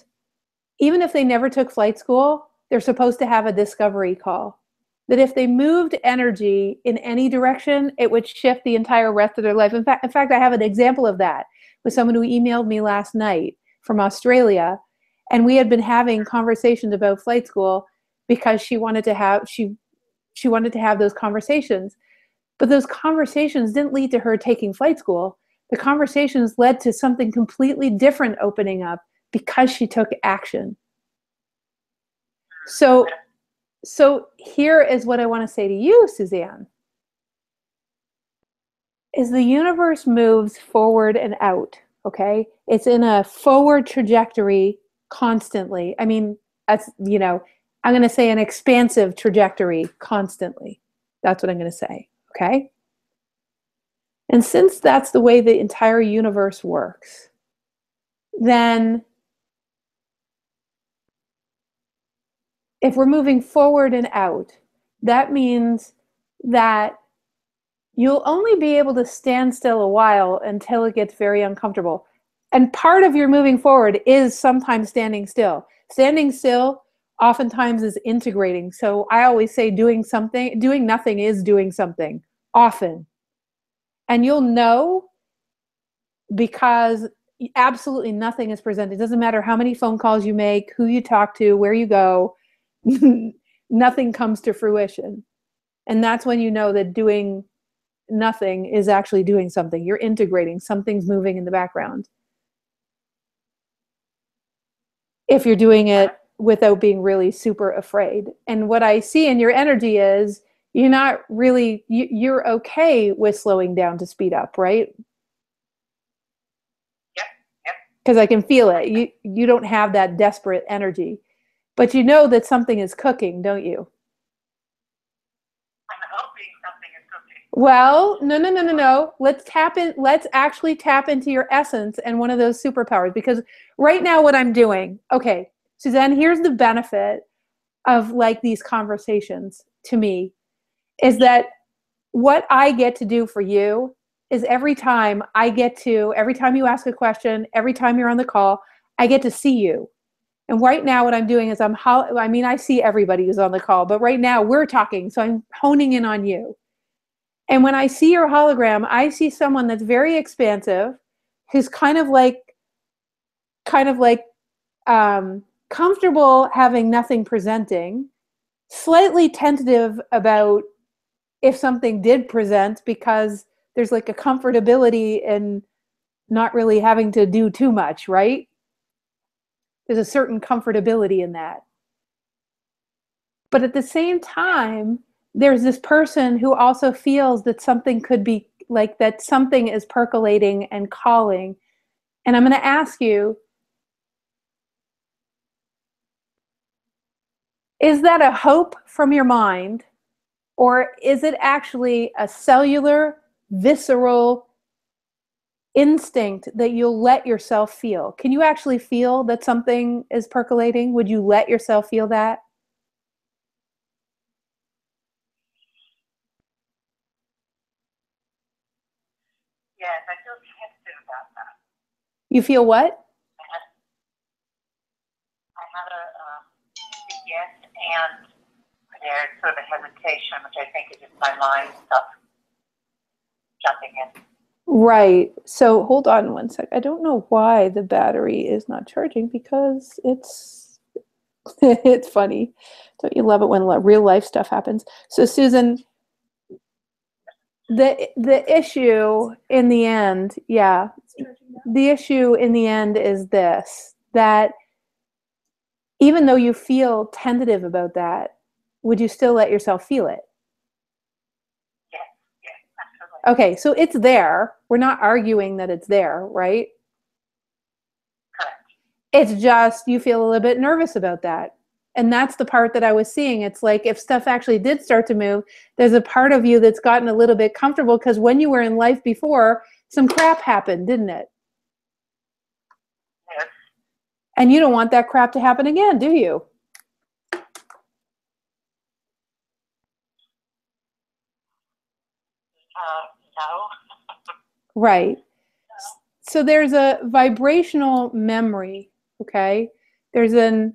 even if they never took flight school, they're supposed to have a discovery call. That if they moved energy in any direction, it would shift the entire rest of their life. In fact, I have an example of that with someone who emailed me last night from Australia. And we had been having conversations about flight school because she wanted to have those conversations. But those conversations didn't lead to her taking flight school. The conversations led to something completely different opening up because she took action. So here is what I want to say to you, Suzanne, is the universe moves forward and out, okay? It's in a forward trajectory constantly. I mean, that's, I'm going to say an expansive trajectory constantly. That's what I'm going to say, okay? And since that's the way the entire universe works, then if we're moving forward and out, that means that you'll only be able to stand still a while until it gets very uncomfortable. And part of your moving forward is sometimes standing still. Standing still oftentimes is integrating. So I always say doing nothing is doing something, often. And you'll know because absolutely nothing is presented. It doesn't matter how many phone calls you make, who you talk to, where you go, nothing comes to fruition. And that's when you know that doing nothing is actually doing something. You're integrating, something's moving in the background. If you're doing it without being really super afraid. And what I see in your energy is you're okay with slowing down to speed up, right? Yep. Because I can feel it. You don't have that desperate energy. But you know that something is cooking, don't you? I'm hoping something is cooking. Well, no. Let's actually tap into your essence and one of those superpowers. Because right now what I'm doing, okay, Suzanne, here's the benefit of like these conversations to me, is that what I get to do for you is every time you ask a question, every time you're on the call, I get to see you. And right now what I'm doing is I see everybody who's on the call, but right now we're talking, so I'm honing in on you. And when I see your hologram, I see someone that's very expansive, who's kind of like comfortable having nothing presenting, slightly tentative about if something did present because there's like a comfortability in not really having to do too much, right? There's a certain comfortability in that. But at the same time, there's this person who also feels that something could be like that something is percolating and calling. And I'm going to ask you, is that a hope from your mind, or is it actually a cellular, visceral instinct that you'll let yourself feel? Can you actually feel that something is percolating? Would you let yourself feel that? Yes, I feel tentative about that. You feel what? I had a yes, and there's sort of a hesitation, which I think is just my mind stuff jumping in. Right. So hold on one sec. I don't know why the battery is not charging, because it's it's funny. Don't you love it when real life stuff happens? So Susan, the issue in the end, the issue in the end is this, that even though you feel tentative about that, would you still let yourself feel it? Yes, absolutely. Okay, so it's there. We're not arguing that it's there, right? Correct. It's just you feel a little bit nervous about that. And that's the part that I was seeing. It's like if stuff actually did start to move, there's a part of you that's gotten a little bit comfortable because when you were in life before, some crap happened, didn't it? Yes. And you don't want that crap to happen again, do you? No. Right. So there's a vibrational memory, okay? There's a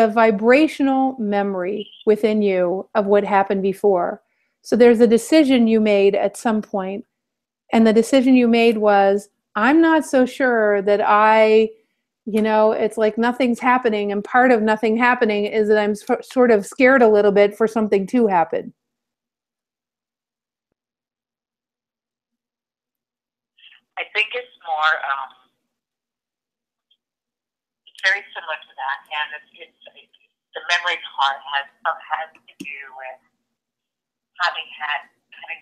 vibrational memory within you of what happened before. So there's a decision you made at some point, and the decision you made was, I'm not so sure that it's like nothing's happening, and part of nothing happening is that I'm sort of scared a little bit for something to happen. I think it's more, it's very similar to that, and it's the memory part has to do with having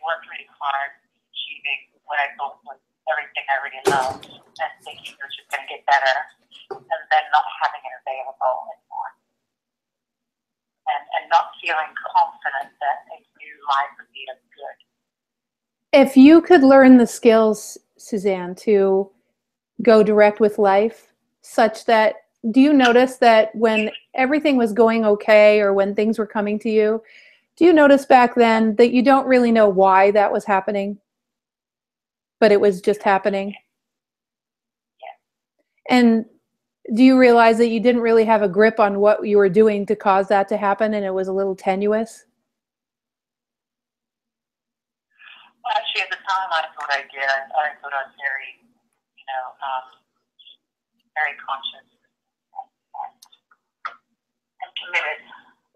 worked really hard, achieving what I thought was everything I really loved, and thinking it was just going to get better, and then not having it available anymore, and not feeling confident that a new life would be as good. If you could learn the skills, Suzanne, to go direct with life, such that, do you notice that when everything was going okay or when things were coming to you, do you notice back then that you don't really know why that was happening, but it was just happening? Yeah. And do you realize that you didn't really have a grip on what you were doing to cause that to happen, and it was a little tenuous? Well, actually, at the time, I thought I did. I thought I was very, very conscious and committed.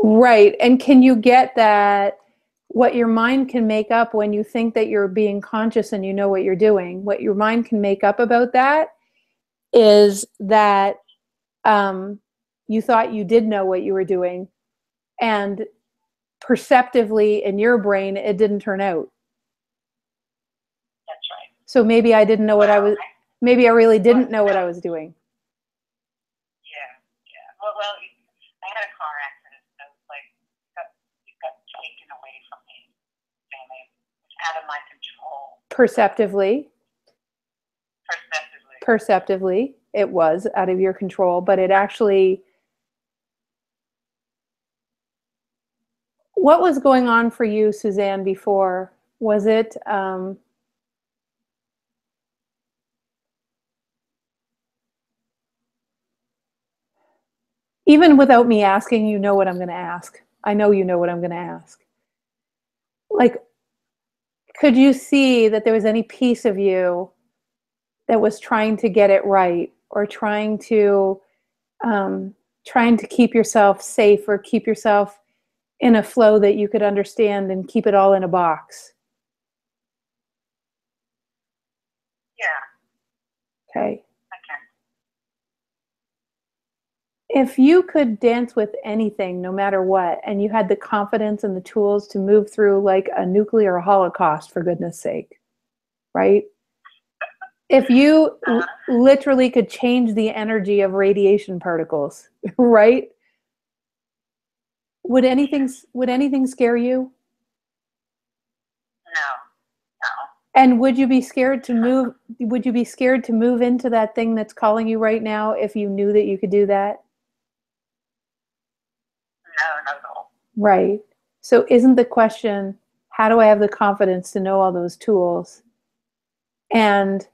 Right. And can you get that what your mind can make up when you think that you're being conscious and you know what you're doing? What your mind can make up about that is that you thought you did know what you were doing, and perceptively in your brain, it didn't turn out. That's right. So maybe I didn't know what I was, maybe I really didn't know what I was doing. Yeah. Well, I had a car accident, so it's like it got taken away from me. It was out of my control. Perceptively, it was out of your control, but it actually, what was going on for you, Suzanne, before? Was it, even without me asking, you know what I'm going to ask. I know you know what I'm going to ask. Like, could you see that there was any piece of you that was trying to get it right, or trying to keep yourself safe, or keep yourself in a flow that you could understand and keep it all in a box? Yeah. Okay. Okay. If you could dance with anything, no matter what, and you had the confidence and the tools to move through like a nuclear holocaust, for goodness sake, right? If you literally could change the energy of radiation particles, right? Would anything scare you? No. And would you be scared to move? Would you be scared to move into that thing that's calling you right now if you knew that you could do that? No, not at all. Right. So isn't the question, how do I have the confidence to know all those tools? And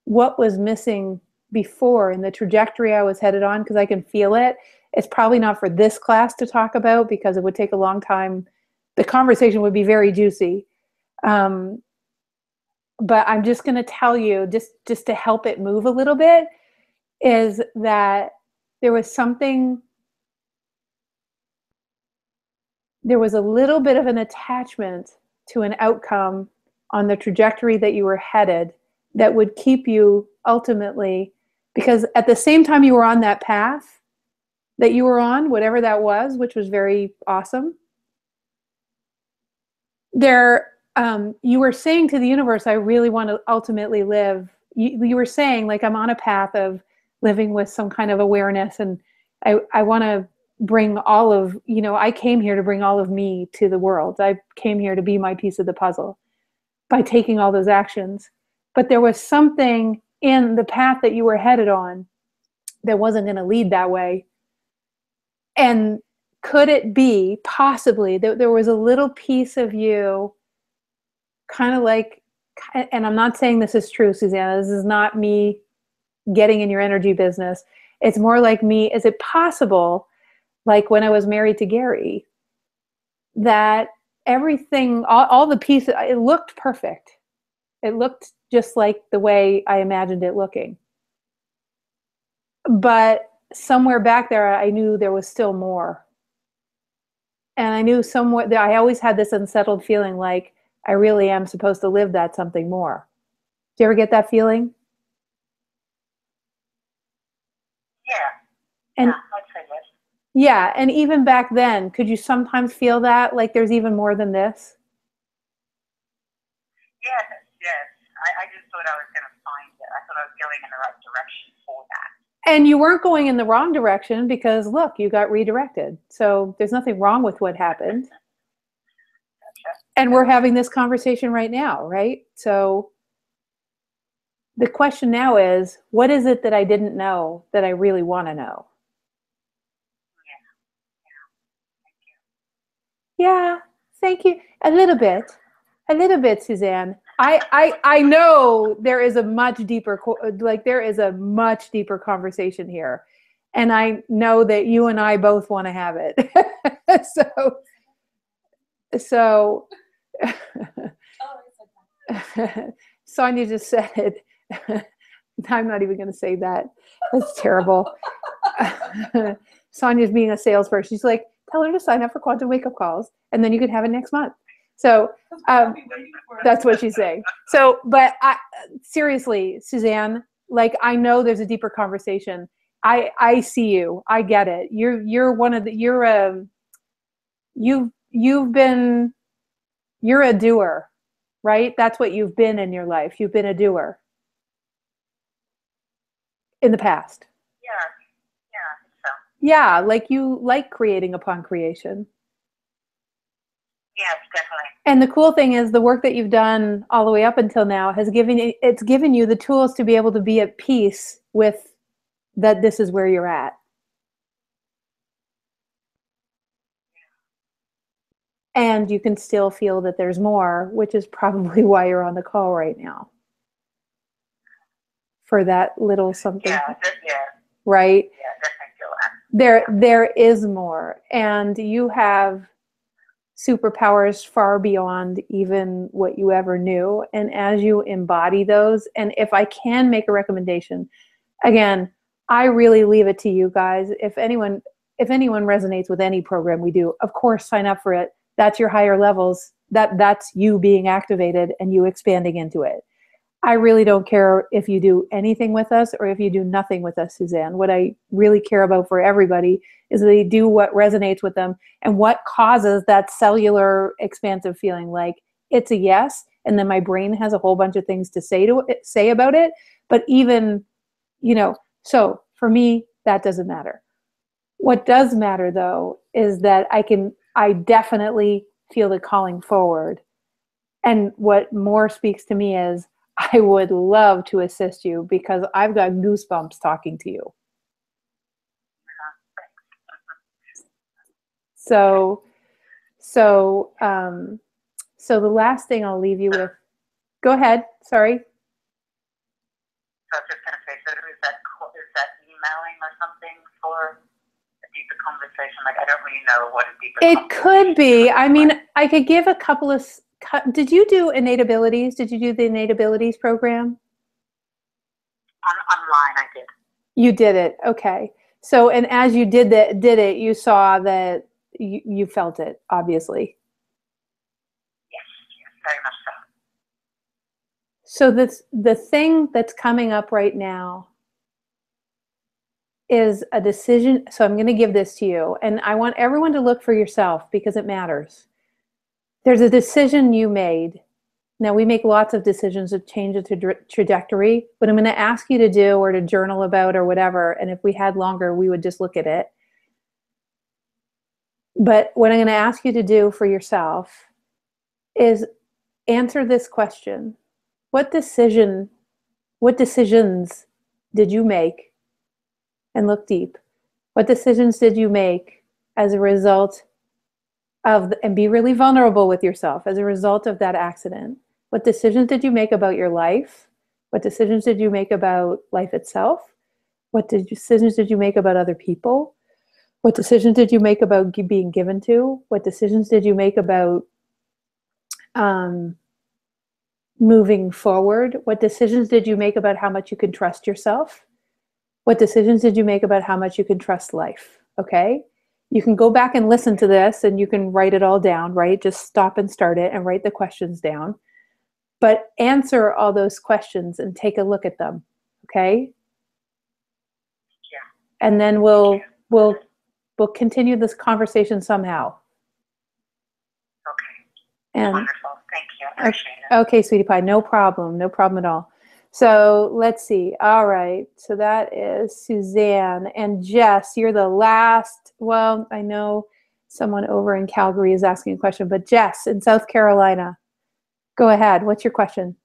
what was missing before in the trajectory I was headed on? Because I can feel it. It's probably not for this class to talk about, because it would take a long time. The conversation would be very juicy. But I'm just going to tell you, just to help it move a little bit, is that there was a little bit of an attachment to an outcome on the trajectory that you were headed that would keep you ultimately, because at the same time you were on that path that you were on, whatever that was, which was very awesome, you were saying to the universe, I really want to ultimately live you were saying, like, I'm on a path of living with some kind of awareness, and I want to bring all of, I came here to bring all of me to the world. I came here to be my piece of the puzzle by taking all those actions. But there was something in the path that you were headed on that wasn't going to lead that way. And could it be possibly that there was a little piece of you kind of like, and I'm not saying this is true, Susanna, this is not me getting in your energy business. It's more like me, is it possible, like when I was married to Gary, that everything, all the pieces, it looked perfect. It looked just like the way I imagined it looking. But somewhere back there, I knew there was still more. And I knew somewhere that I always had this unsettled feeling like I really am supposed to live that something more. Do you ever get that feeling? Yeah. And I'd say yes. yeah, and even back then, could you sometimes feel that, like there's even more than this? Yes. I just thought I was going to find it. I thought I was going in the right direction for that. And you weren't going in the wrong direction because, look, you got redirected. So there's nothing wrong with what happened. Gotcha. And we're having this conversation right now, right? So the question now is, what is it that I didn't know that I really want to know? Yeah, thank you. A little bit, Suzanne. I know there is a much deeper, there is a much deeper conversation here. And I know that you and I both want to have it. So Sonia just said it. I'm not even going to say that. That's terrible. Sonia's being a salesperson. She's like, tell her to sign up for Quantum Wake Up Calls, and then you can have it next month. So that's what she's saying. So, but seriously, Suzanne, like, I know there's a deeper conversation. I see you. I get it. You're a doer, right? That's what you've been in your life. You've been a doer in the past. Yeah, so. Yeah, like you like creating upon creation. Yes, definitely. And the cool thing is the work that you've done all the way up until now has given you the tools to be able to be at peace with that this is where you're at. And you can still feel that there's more, which is probably why you're on the call right now. For that little something. Yeah. Right? Yeah, definitely feel that. There is more. And you have superpowers far beyond even what you ever knew. And as you embody those, and if I can make a recommendation, again, I really leave it to you guys. If anyone resonates with any program we do, of course, sign up for it. That's your higher levels. That's you being activated and you expanding into it. I really don't care if you do anything with us or if you do nothing with us, Suzanne. What I really care about for everybody is that they do what resonates with them and what causes that cellular expansive feeling, like it's a yes, and then my brain has a whole bunch of things to say about it. But even, so for me, that doesn't matter. What does matter, though, is that I definitely feel the calling forward. And what more speaks to me is I would love to assist you because I've got goosebumps talking to you. So the last thing I'll leave you with, go ahead, sorry. So I was just going to say, so is that emailing or something for a deeper conversation? Like, I don't really know what a deeper conversation. It could be. I mean, I could give a couple of, did you do Innate Abilities? Did you do the Innate Abilities program? Online, I did. You did it. Okay. So, and as you did it, you saw that you felt it, obviously. Yes, very much so. So the thing that's coming up right now is a decision. So I'm going to give this to you, and I want everyone to look for yourself because it matters. There's a decision you made Now, we make lots of decisions to change the trajectory. What I'm going to ask you to do, or to journal about, or whatever, and if we had longer, we would just look at it. But what I'm going to ask you to do for yourself is answer this question. What decisions did you make? And look deep. What decisions did you make as a result of, and be really vulnerable with yourself, as a result of that accident? What decisions did you make about your life? What decisions did you make about life itself? What decisions did you make about other people? What decisions did you make about being given to? What decisions did you make about moving forward? What decisions did you make about how much you can trust yourself? What decisions did you make about how much you can trust life? Okay? You can go back and listen to this, and you can write it all down, right? Just stop and start it and write the questions down. But answer all those questions and take a look at them. Okay? Yeah. And then we'll continue this conversation somehow. Okay. And wonderful. Thank you. I appreciate it. Okay, sweetie pie. No problem. No problem at all. So let's see. All right. So that is Suzanne. And Jess, you're the last. Well, I know someone over in Calgary is asking a question, but Jess in South Carolina, go ahead. What's your question?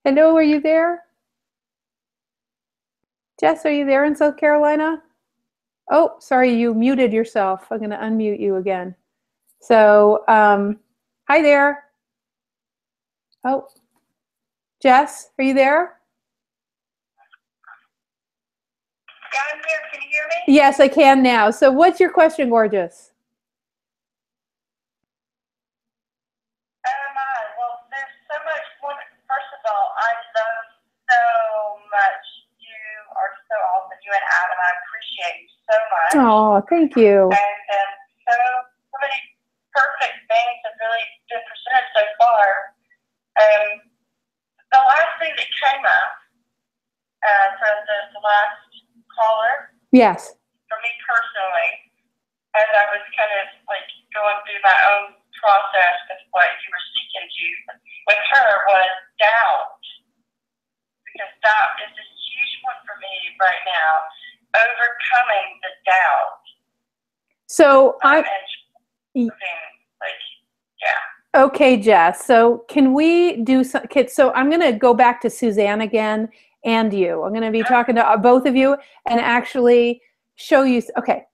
Hello, are you there? Jess, are you there in South Carolina? Oh, sorry, you muted yourself. I'm going to unmute you again. So, hi there. Oh, Jess, are you there? Yeah, I'm here. Can you hear me? Yes, I can now. So what's your question, gorgeous? Well, there's so much. First of all, I love so much. You are so awesome. You and Adam, I appreciate you so much. Oh, thank you. And so many perfect things have really been presented so far. The last thing that came up from the last caller, Yes. for me personally, as I was kind of like going through my own process with what you were speaking to with her, was doubt. Because doubt is a huge one for me right now, overcoming the doubt. So yeah. Okay, Jess. So can we do some? So I'm going to go back to Suzanne again and you. I'm going to be talking to both of you and actually show you. Okay.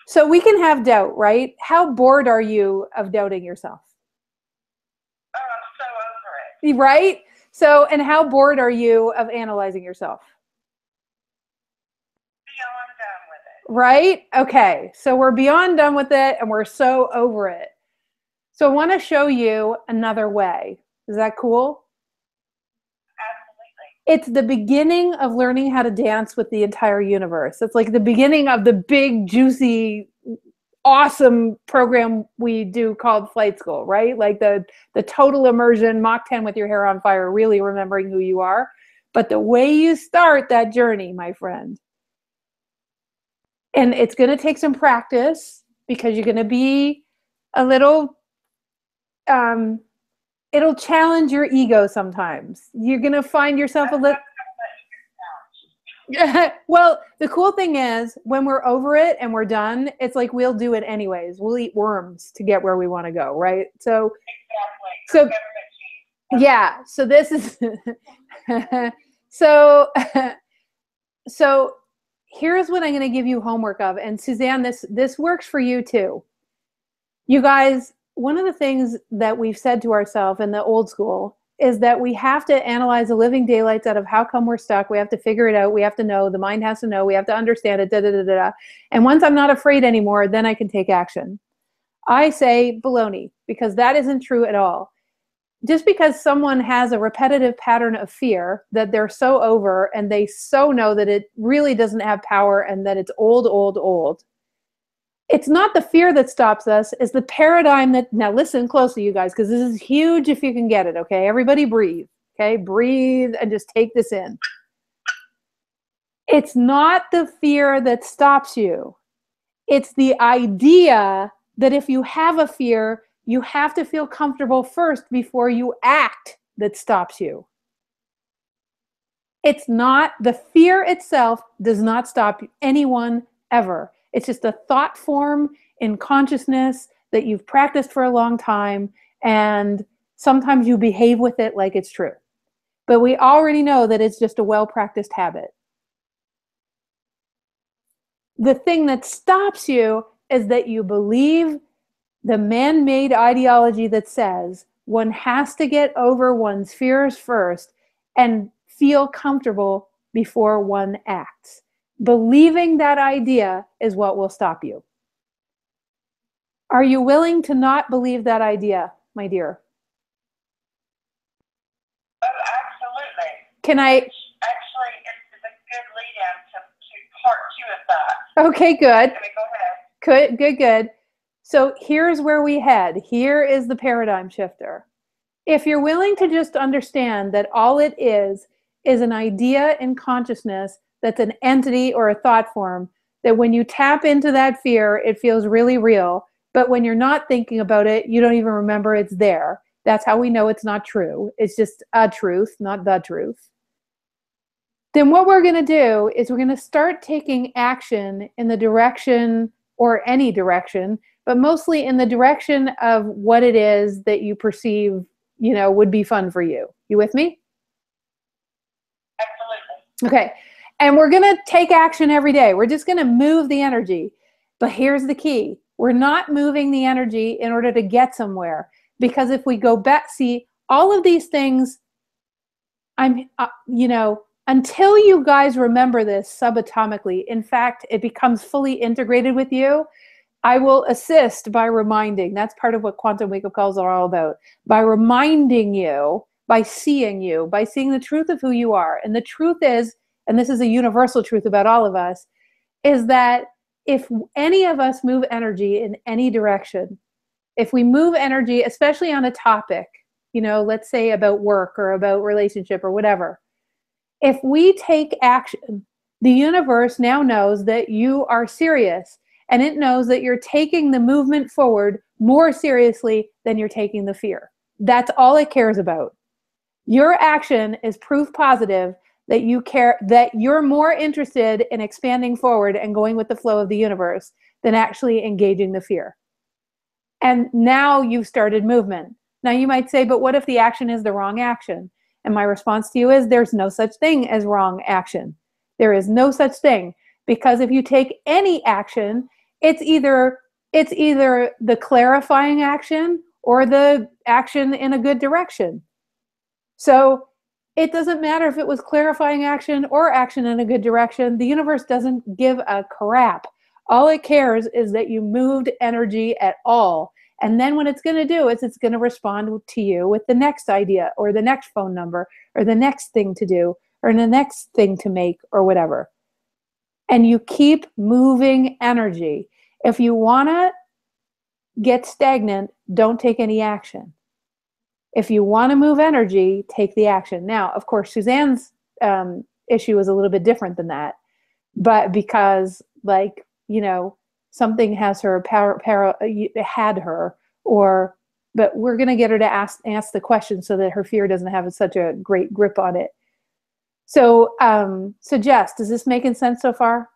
So we can have doubt, right? How bored are you of doubting yourself? Oh, I'm so over it. Right? So, and how bored are you of analyzing yourself? Beyond done with it. Right? Okay. So we're beyond done with it and we're so over it. So I want to show you another way. Is that cool? Absolutely. It's the beginning of learning how to dance with the entire universe. It's like the beginning of the big, juicy, awesome program we do called Flight School, right? Like the total immersion, Mach 10 with your hair on fire, really remembering who you are. But the way you start that journey, my friend, and it's going to take some practice because you're going to be a little, it'll challenge your ego sometimes. You're going to find yourself a little. Well, the cool thing is when we're over it and we're done, it's like we'll do it anyways. We'll eat worms to get where we want to go, right? So, Exactly. yeah. So this is so here's what I'm going to give you homework of. And Suzanne, this works for you too. You guys, one of the things that we've said to ourselves in the old school is that we have to analyze the living daylights out of how come we're stuck. We have to figure it out. We have to know. The mind has to know. We have to understand it. Da, da, da, da, da. And once I'm not afraid anymore, then I can take action. I say baloney, because that isn't true at all. Just because someone has a repetitive pattern of fear that they're so over and they so know that it really doesn't have power and that it's old, old, old. It's not the fear that stops us, it's the paradigm that, now listen closely, you guys, because this is huge if you can get it, okay? Everybody breathe, okay? Breathe and just take this in. It's not the fear that stops you. It's the idea that if you have a fear, you have to feel comfortable first before you act that stops you. It's not, the fear itself does not stop anyone ever. It's just a thought form in consciousness that you've practiced for a long time, and sometimes you behave with it like it's true. But we already know that it's just a well-practiced habit. The thing that stops you is that you believe the man-made ideology that says one has to get over one's fears first and feel comfortable before one acts. Believing that idea is what will stop you. Are you willing to not believe that idea, my dear? Oh, absolutely. Can I? Actually, it's a good lead-in to part 2 of that. Okay, good. Go ahead. Good. So here's where we head. Here is the paradigm shifter. If you're willing to just understand that all it is an idea in consciousness that's an entity or a thought form, that when you tap into that fear, it feels really real. But when you're not thinking about it, you don't even remember it's there. That's how we know it's not true. It's just a truth, not the truth. Then what we're going to do is we're going to start taking action in the direction, or any direction, but mostly in the direction of what it is that you perceive, would be fun for you. You with me? Absolutely. Okay. And we're going to take action every day. We're just going to move the energy. But here's the key. We're not moving the energy in order to get somewhere. Because if we go back, see, all of these things, until you guys remember this subatomically, in fact, it becomes fully integrated with you, I will assist by reminding. That's part of what quantum wake-up calls are all about. By reminding you, by seeing the truth of who you are. And the truth is, and this is a universal truth about all of us, is that if any of us move energy in any direction, if we move energy, especially on a topic, let's say about work or about relationship or whatever, if we take action, the universe now knows that you are serious, and it knows that you're taking the movement forward more seriously than you're taking the fear. That's all it cares about. Your action is proof positive that you care, that you're more interested in expanding forward and going with the flow of the universe than actually engaging the fear. And now you've started movement. Now you might say, but what if the action is the wrong action? And my response to you is, there's no such thing as wrong action. There is no such thing, because if you take any action, it's either the clarifying action or the action in a good direction. So it doesn't matter if it was clarifying action or action in a good direction. The universe doesn't give a crap. All it cares is that you moved energy at all. And then what it's going to do is it's going to respond to you with the next idea or the next phone number or the next thing to do or the next thing to make or whatever. And you keep moving energy. If you want to get stagnant, don't take any action. If you want to move energy, take the action. Now, of course, Suzanne's issue is a little bit different than that. But because, something has her had her, but we're going to get her to ask the question so that her fear doesn't have such a great grip on it. So Jess, does this making sense so far?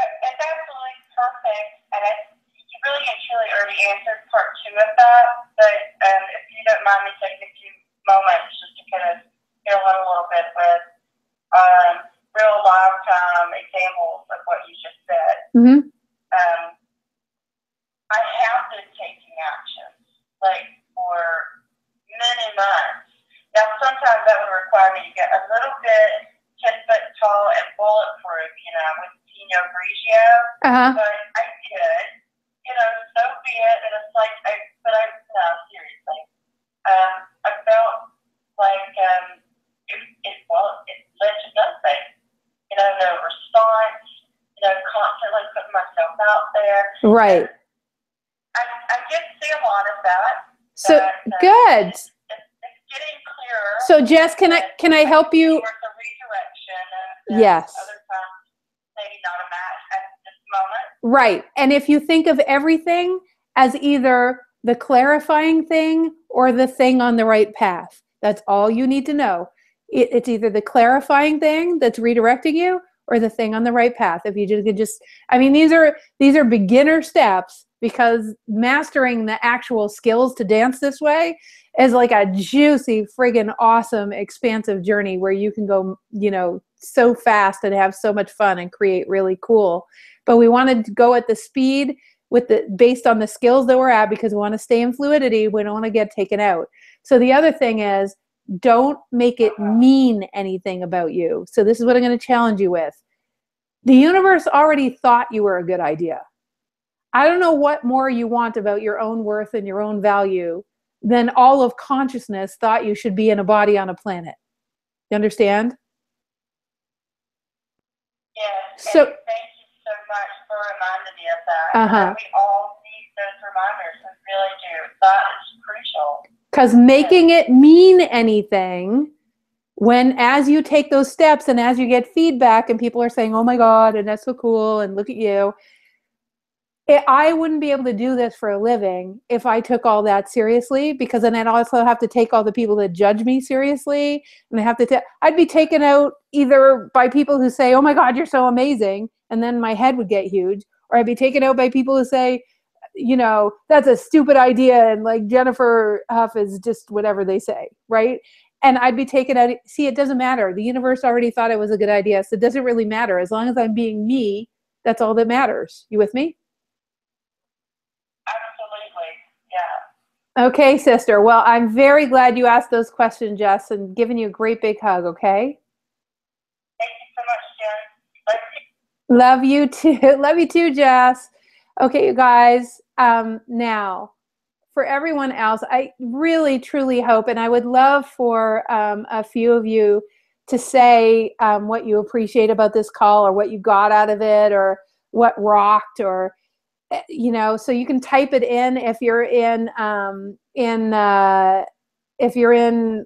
It's absolutely perfect, and you really and truly already answered part 2 of that. But if you don't mind me taking a few moments just to kind of fill in a little bit with real lifetime examples of what you just said. Mm-hmm. I have been taking actions for many months. Now, sometimes that would require me to get a little bit 10 foot tall and bulletproof, with Pinot Grigio. Uh-huh. But I did, so be it. And it's like, no, seriously. I felt like it led to nothing. No response, constantly putting myself out there. Right. I did see a lot of that. So good. It's getting clearer. So Jess, can I help you? The redirection. And yes. Other times, maybe not a match at this moment. Right. And if you think of everything as either the clarifying thing or the thing on the right path, that's all you need to know. It's either the clarifying thing that's redirecting you or the thing on the right path. If you just, I mean, these are beginner steps, because mastering the actual skills to dance this way is like a juicy, friggin' awesome, expansive journey where you can go, you know, so fast and have so much fun and create really cool. But we want to go at the speed based on the skills that we're at, because we want to stay in fluidity. We don't want to get taken out. So the other thing is, don't make it mean anything about you. So this is what I'm going to challenge you with. The universe already thought you were a good idea. I don't know what more you want about your own worth and your own value than all of consciousness thought you should be in a body on a planet. You understand? Yes. So, and thank you so much for reminding me of that. We all need those reminders. We really do. That is crucial. Because making it mean anything, as you take those steps and as you get feedback and people are saying, oh my God, and that's so cool, and look at you. I wouldn't be able to do this for a living if I took all that seriously, because then I'd also have to take all the people that judge me seriously. And I'd be taken out either by people who say, oh my God, you're so amazing, and then my head would get huge. Or I'd be taken out by people who say, you know, that's a stupid idea, and like Jennifer Hough is just whatever they say, right? And I'd be taken out. See, it doesn't matter. The universe already thought it was a good idea, so it doesn't really matter. As long as I'm being me, that's all that matters. You with me? Absolutely, yeah. Okay, sister. Well, I'm very glad you asked those questions, Jess, and giving you a great big hug, okay? Thank you so much, Jen. Love you too. Love you too, Jess. Okay, you guys. Now, for everyone else, I really, truly hope, and I would love for a few of you to say what you appreciate about this call, or what you got out of it, or what rocked, or, you know, so you can type it in if you're in,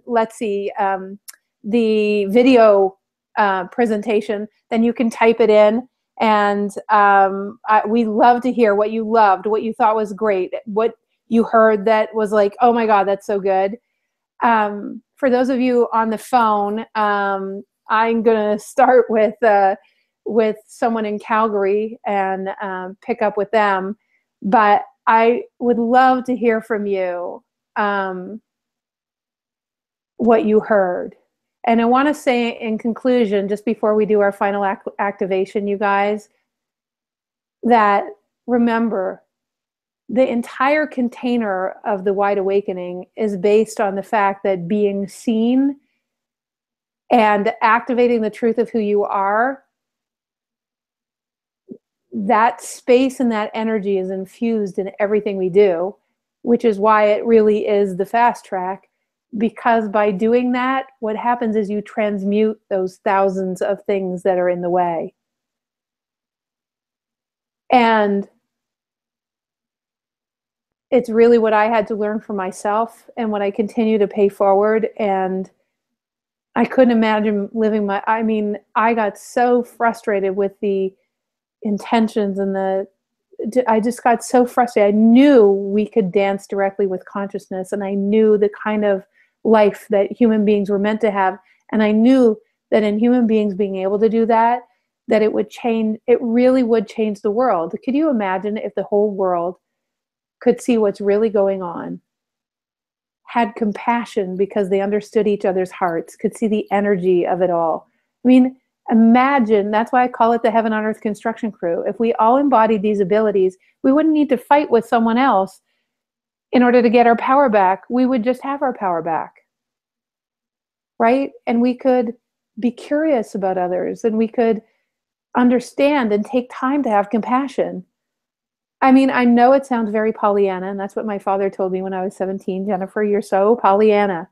let's see, the video presentation, then you can type it in. And we love to hear what you loved, what you thought was great, what you heard that was like, oh my God, that's so good. For those of you on the phone, I'm going to start with someone in Calgary and pick up with them. But I would love to hear from you what you heard. And I want to say in conclusion, just before we do our final activation, you guys, that remember, the entire container of the Wide Awakening is based on the fact that being seen and activating the truth of who you are, that space and that energy is infused in everything we do, which is why it really is the fast track. Because by doing that, what happens is you transmute those thousands of things that are in the way. And it's really what I had to learn for myself, and what I continue to pay forward. And I couldn't imagine living I got so frustrated with the intentions and I just got so frustrated. I knew we could dance directly with consciousness, and I knew the kind of life that human beings were meant to have. And I knew that in human beings being able to do that, that it really would change the world. Could you imagine if the whole world could see what's really going on, had compassion because they understood each other's hearts, could see the energy of it all? I mean, imagine, that's why I call it the Heaven on Earth construction crew. If we all embodied these abilities, we wouldn't need to fight with someone else in order to get our power back. We would just have our power back, right? And we could be curious about others, and we could understand and take time to have compassion. I mean, I know it sounds very Pollyanna, and that's what my father told me when I was 17. Jennifer, you're so Pollyanna.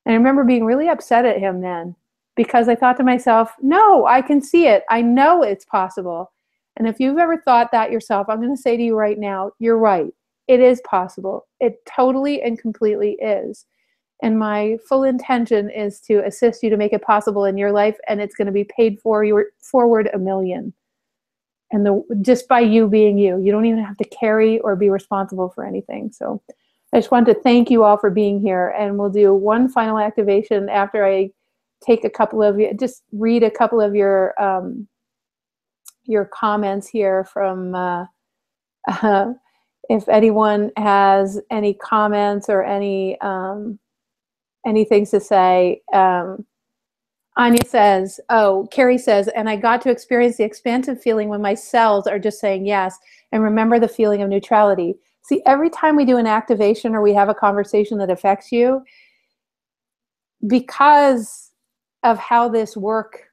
And I remember being really upset at him then, because I thought to myself, no, I can see it. I know it's possible. And if you've ever thought that yourself, I'm going to say to you right now, you're right. It is possible. It totally and completely is. And my full intention is to assist you to make it possible in your life, and it's going to be paid forward $1 million. And just by you being you, you don't even have to carry or be responsible for anything. So I just wanted to thank you all for being here. And we'll do one final activation after I take a couple of you, just read a couple of your comments here from, if anyone has any comments or any things to say. Anya says, Carrie says, and I got to experience the expansive feeling when my cells are just saying yes, and remember the feeling of neutrality. See, every time we do an activation or we have a conversation that affects you, because of how this work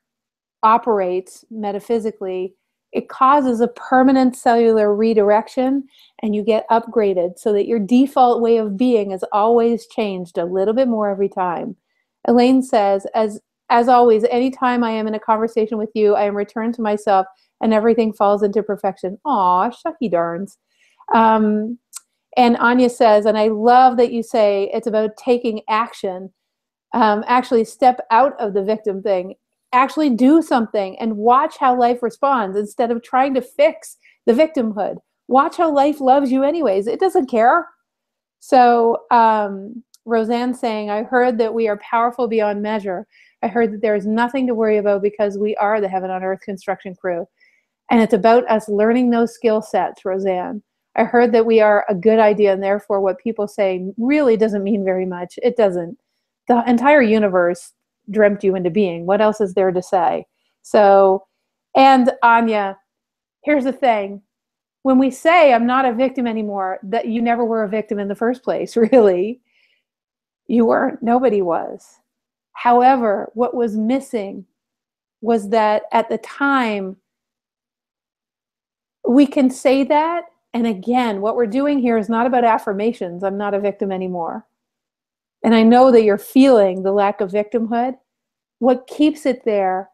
operates metaphysically, it causes a permanent cellular redirection, and you get upgraded so that your default way of being is always changed a little bit more every time. Elaine says, as always, anytime I am in a conversation with you, I am returned to myself and everything falls into perfection. Aw, shucky darns. And Anya says, and I love that you say it's about taking action. Actually step out of the victim thing. Actually do something and watch how life responds instead of trying to fix the victimhood. Watch how life loves you anyways. It doesn't care. So Roseanne saying, I heard that we are powerful beyond measure. I heard that there is nothing to worry about because we are the heaven on earth construction crew. And it's about us learning those skill sets, Roseanne. I heard that we are a good idea, and therefore what people say really doesn't mean very much. It doesn't. The entire universe dreamt you into being. What else is there to say? So, and Anya, here's the thing. When we say I'm not a victim anymore, that you never were a victim in the first place, really. You weren't. Nobody was. However, what was missing was that at the time, we can say that. And again, what we're doing here is not about affirmations. I'm not a victim anymore. And I know that you're feeling the lack of victimhood. What keeps it there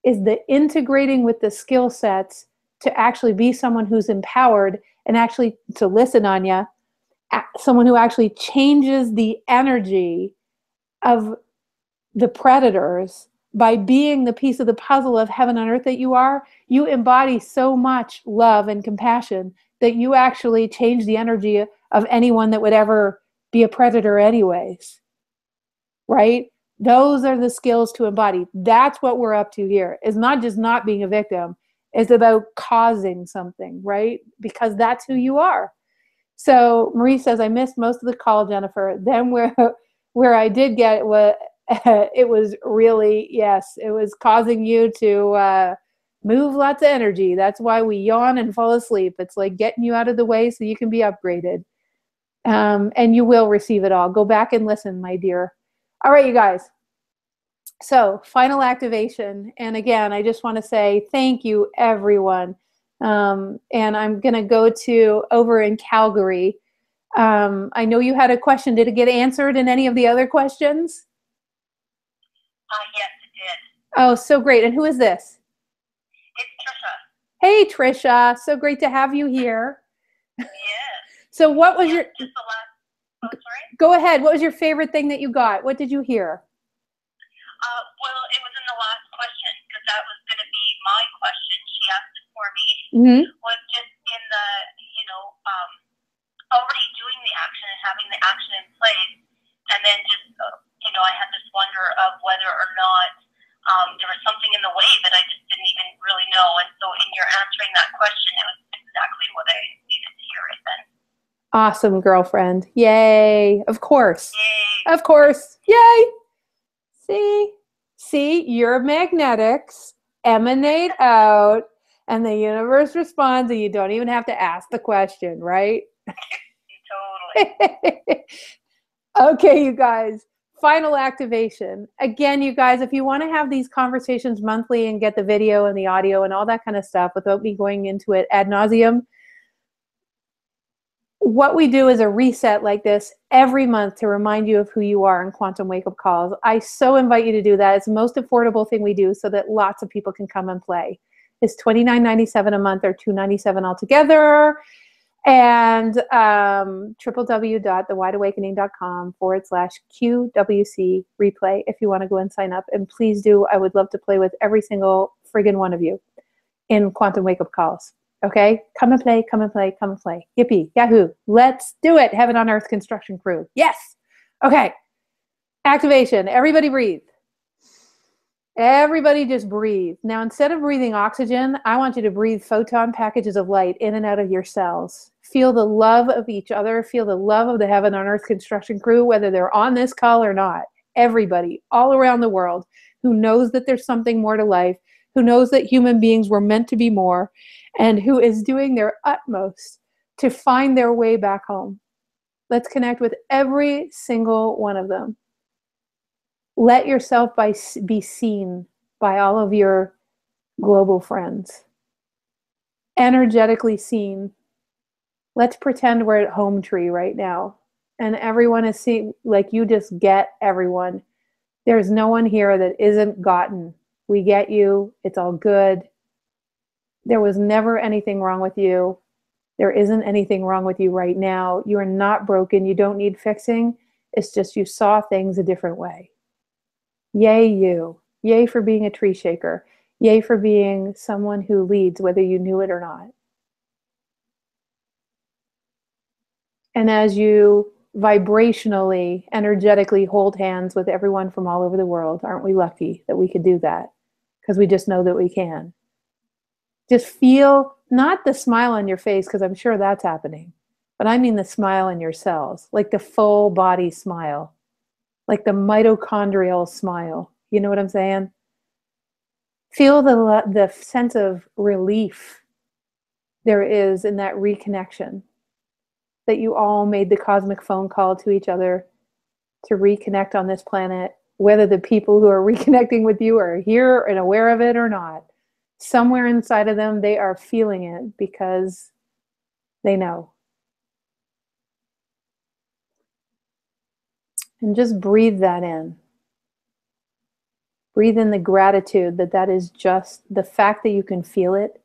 is the integrating with the skill sets to actually be someone who's empowered and actually to listen, Anya, someone who actually changes the energy of the predators by being the piece of the puzzle of heaven on earth that you are. You embody so much love and compassion that you actually change the energy of anyone that would ever be a predator anyways, right? Those are the skills to embody. That's what we're up to here. It's not just not being a victim. It's about causing something, right? Because that's who you are. So Marie says, I missed most of the call, Jennifer. Then where I did get it was, it was really, yes, it was causing you to move lots of energy. That's why we yawn and fall asleep. It's like getting you out of the way so you can be upgraded. And you will receive it all. Go back and listen, my dear. All right, you guys. So final activation. And again, I just want to say thank you, everyone. And I'm going to go to over in Calgary. I know you had a question. Did it get answered in any of the other questions? Yes, it did. Oh, so great. And who is this? It's Trisha. Hey, Trisha. So great to have you here. Yes. So what was your... Just the last... Oh, sorry? Go ahead. What was your favorite thing that you got? What did you hear? Well, it was in the last question, because that was going to be my question. She asked it for me. Mm-hmm. Was just in the, already doing the action and having the action in place. And then just, I had this wonder of whether or not there was something in the way that I just didn't even really know. And so in your answering that question, it was exactly what I needed to hear right then. Awesome, girlfriend. Yay. Of course. Yay. Of course. Yay. See, your magnetics emanate out and the universe responds and you don't even have to ask the question, right? Totally. Okay, you guys. Final activation. Again, you guys, if you want to have these conversations monthly and get the video and the audio and all that kind of stuff without me going into it ad nauseum, what we do is a reset like this every month to remind you of who you are in Quantum Wake-Up Calls. I so invite you to do that. It's the most affordable thing we do so that lots of people can come and play. It's $29.97 a month or $297 altogether. And www.thewideawakening.com/QWC replay if you want to go and sign up. And please do. I would love to play with every single friggin' one of you. in Quantum Wake Up Calls. Okay? Come and play, come and play, come and play. Yippee, yahoo. Let's do it. Heaven on Earth construction crew. Yes. Okay. Activation. Everybody breathe. Everybody just breathe. Now, instead of breathing oxygen, I want you to breathe photon packages of light in and out of your cells. Feel the love of each other. Feel the love of the Heaven on Earth construction crew, whether they're on this call or not. Everybody all around the world who knows that there's something more to life, who knows that human beings were meant to be more, and who is doing their utmost to find their way back home. Let's connect with every single one of them. Let yourself be seen by all of your global friends. Energetically seen. Let's pretend we're at Home Tree right now. And everyone is seeing, like you just get everyone. There's no one here that isn't gotten. We get you. It's all good. There was never anything wrong with you. There isn't anything wrong with you right now. You are not broken. You don't need fixing. It's just you saw things a different way. Yay you. Yay for being a tree shaker. Yay for being someone who leads, whether you knew it or not. And as you vibrationally, energetically hold hands with everyone from all over the world, aren't we lucky that we could do that? Because we just know that we can. Just feel, not the smile on your face, because I'm sure that's happening, but I mean the smile in your cells, like the full body smile, like the mitochondrial smile. You know what I'm saying? Feel the sense of relief there is in that reconnection, that you all made the cosmic phone call to each other to reconnect on this planet, whether the people who are reconnecting with you are here and aware of it or not. Somewhere inside of them, they are feeling it because they know. And just breathe that in. Breathe in the gratitude that is just the fact that you can feel it.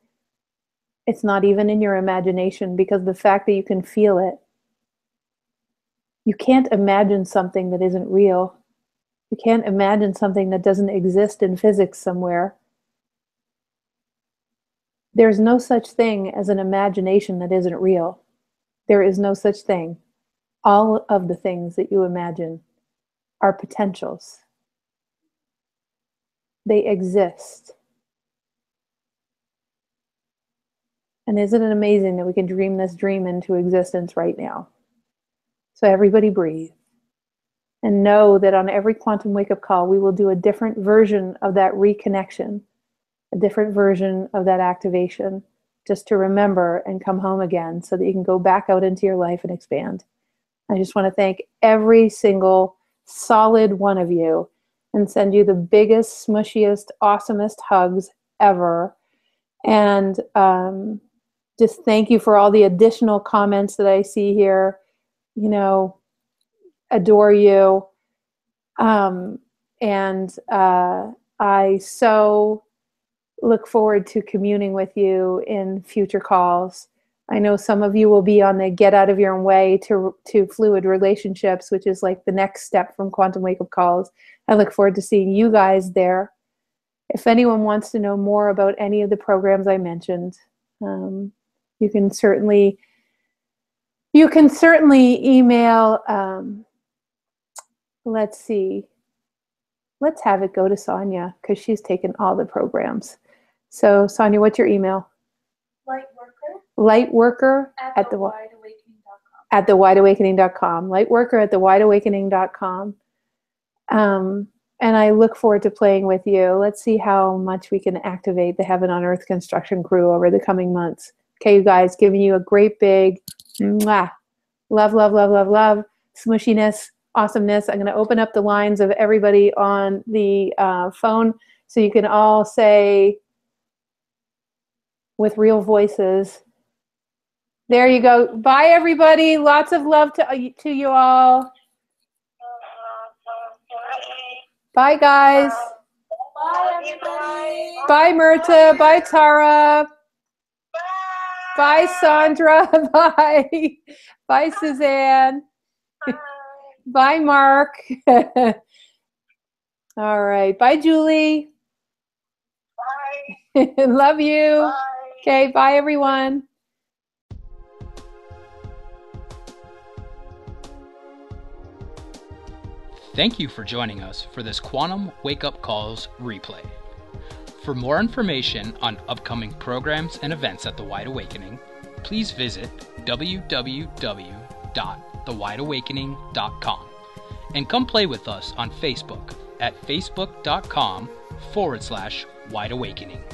It's not even in your imagination, because the fact that you can feel it, you can't imagine something that isn't real. You can't imagine something that doesn't exist in physics somewhere. There's no such thing as an imagination that isn't real. There is no such thing. All of the things that you imagine are potentials. They exist. And isn't it amazing that we can dream this dream into existence right now? So everybody breathe. And know that on every quantum wake-up call, we will do a different version of that reconnection, a different version of that activation, just to remember and come home again so that you can go back out into your life and expand. I just want to thank every single solid one of you and send you the biggest, smushiest, awesomest hugs ever. And just thank you for all the additional comments that I see here. You know, adore you. I so look forward to communing with you in future calls. I know some of you will be on the get out of your own way to fluid relationships, which is like the next step from quantum wake-up calls. I look forward to seeing you guys there. If anyone wants to know more about any of the programs I mentioned, you can certainly email, let's see, let's have it go to Sonia, because she's taken all the programs. So Sonia, what's your email? Lightworker at thewideawakening.com. At thewideawakening.com. Lightworker at thewideawakening.com. And I look forward to playing with you. Let's see how much we can activate the Heaven on Earth construction crew over the coming months. Okay, you guys, giving you a great big mwah. Love, love, love, love, love, smushiness, awesomeness. I'm going to open up the lines of everybody on the phone so you can all say with real voices. There you go. Bye, everybody. Lots of love to you all. Bye, guys. Bye, everybody. Bye, Myrta. Bye, Tara. Bye, Sandra. Bye. Bye, Suzanne. Bye, Mark. All right. Bye, Julie. Bye. Love you. Bye. Okay, bye everyone. Thank you for joining us for this Quantum Wake Up Calls replay. For more information on upcoming programs and events at The Wide Awakening, please visit www.thewideawakening.com and come play with us on Facebook at facebook.com/Wide Awakening.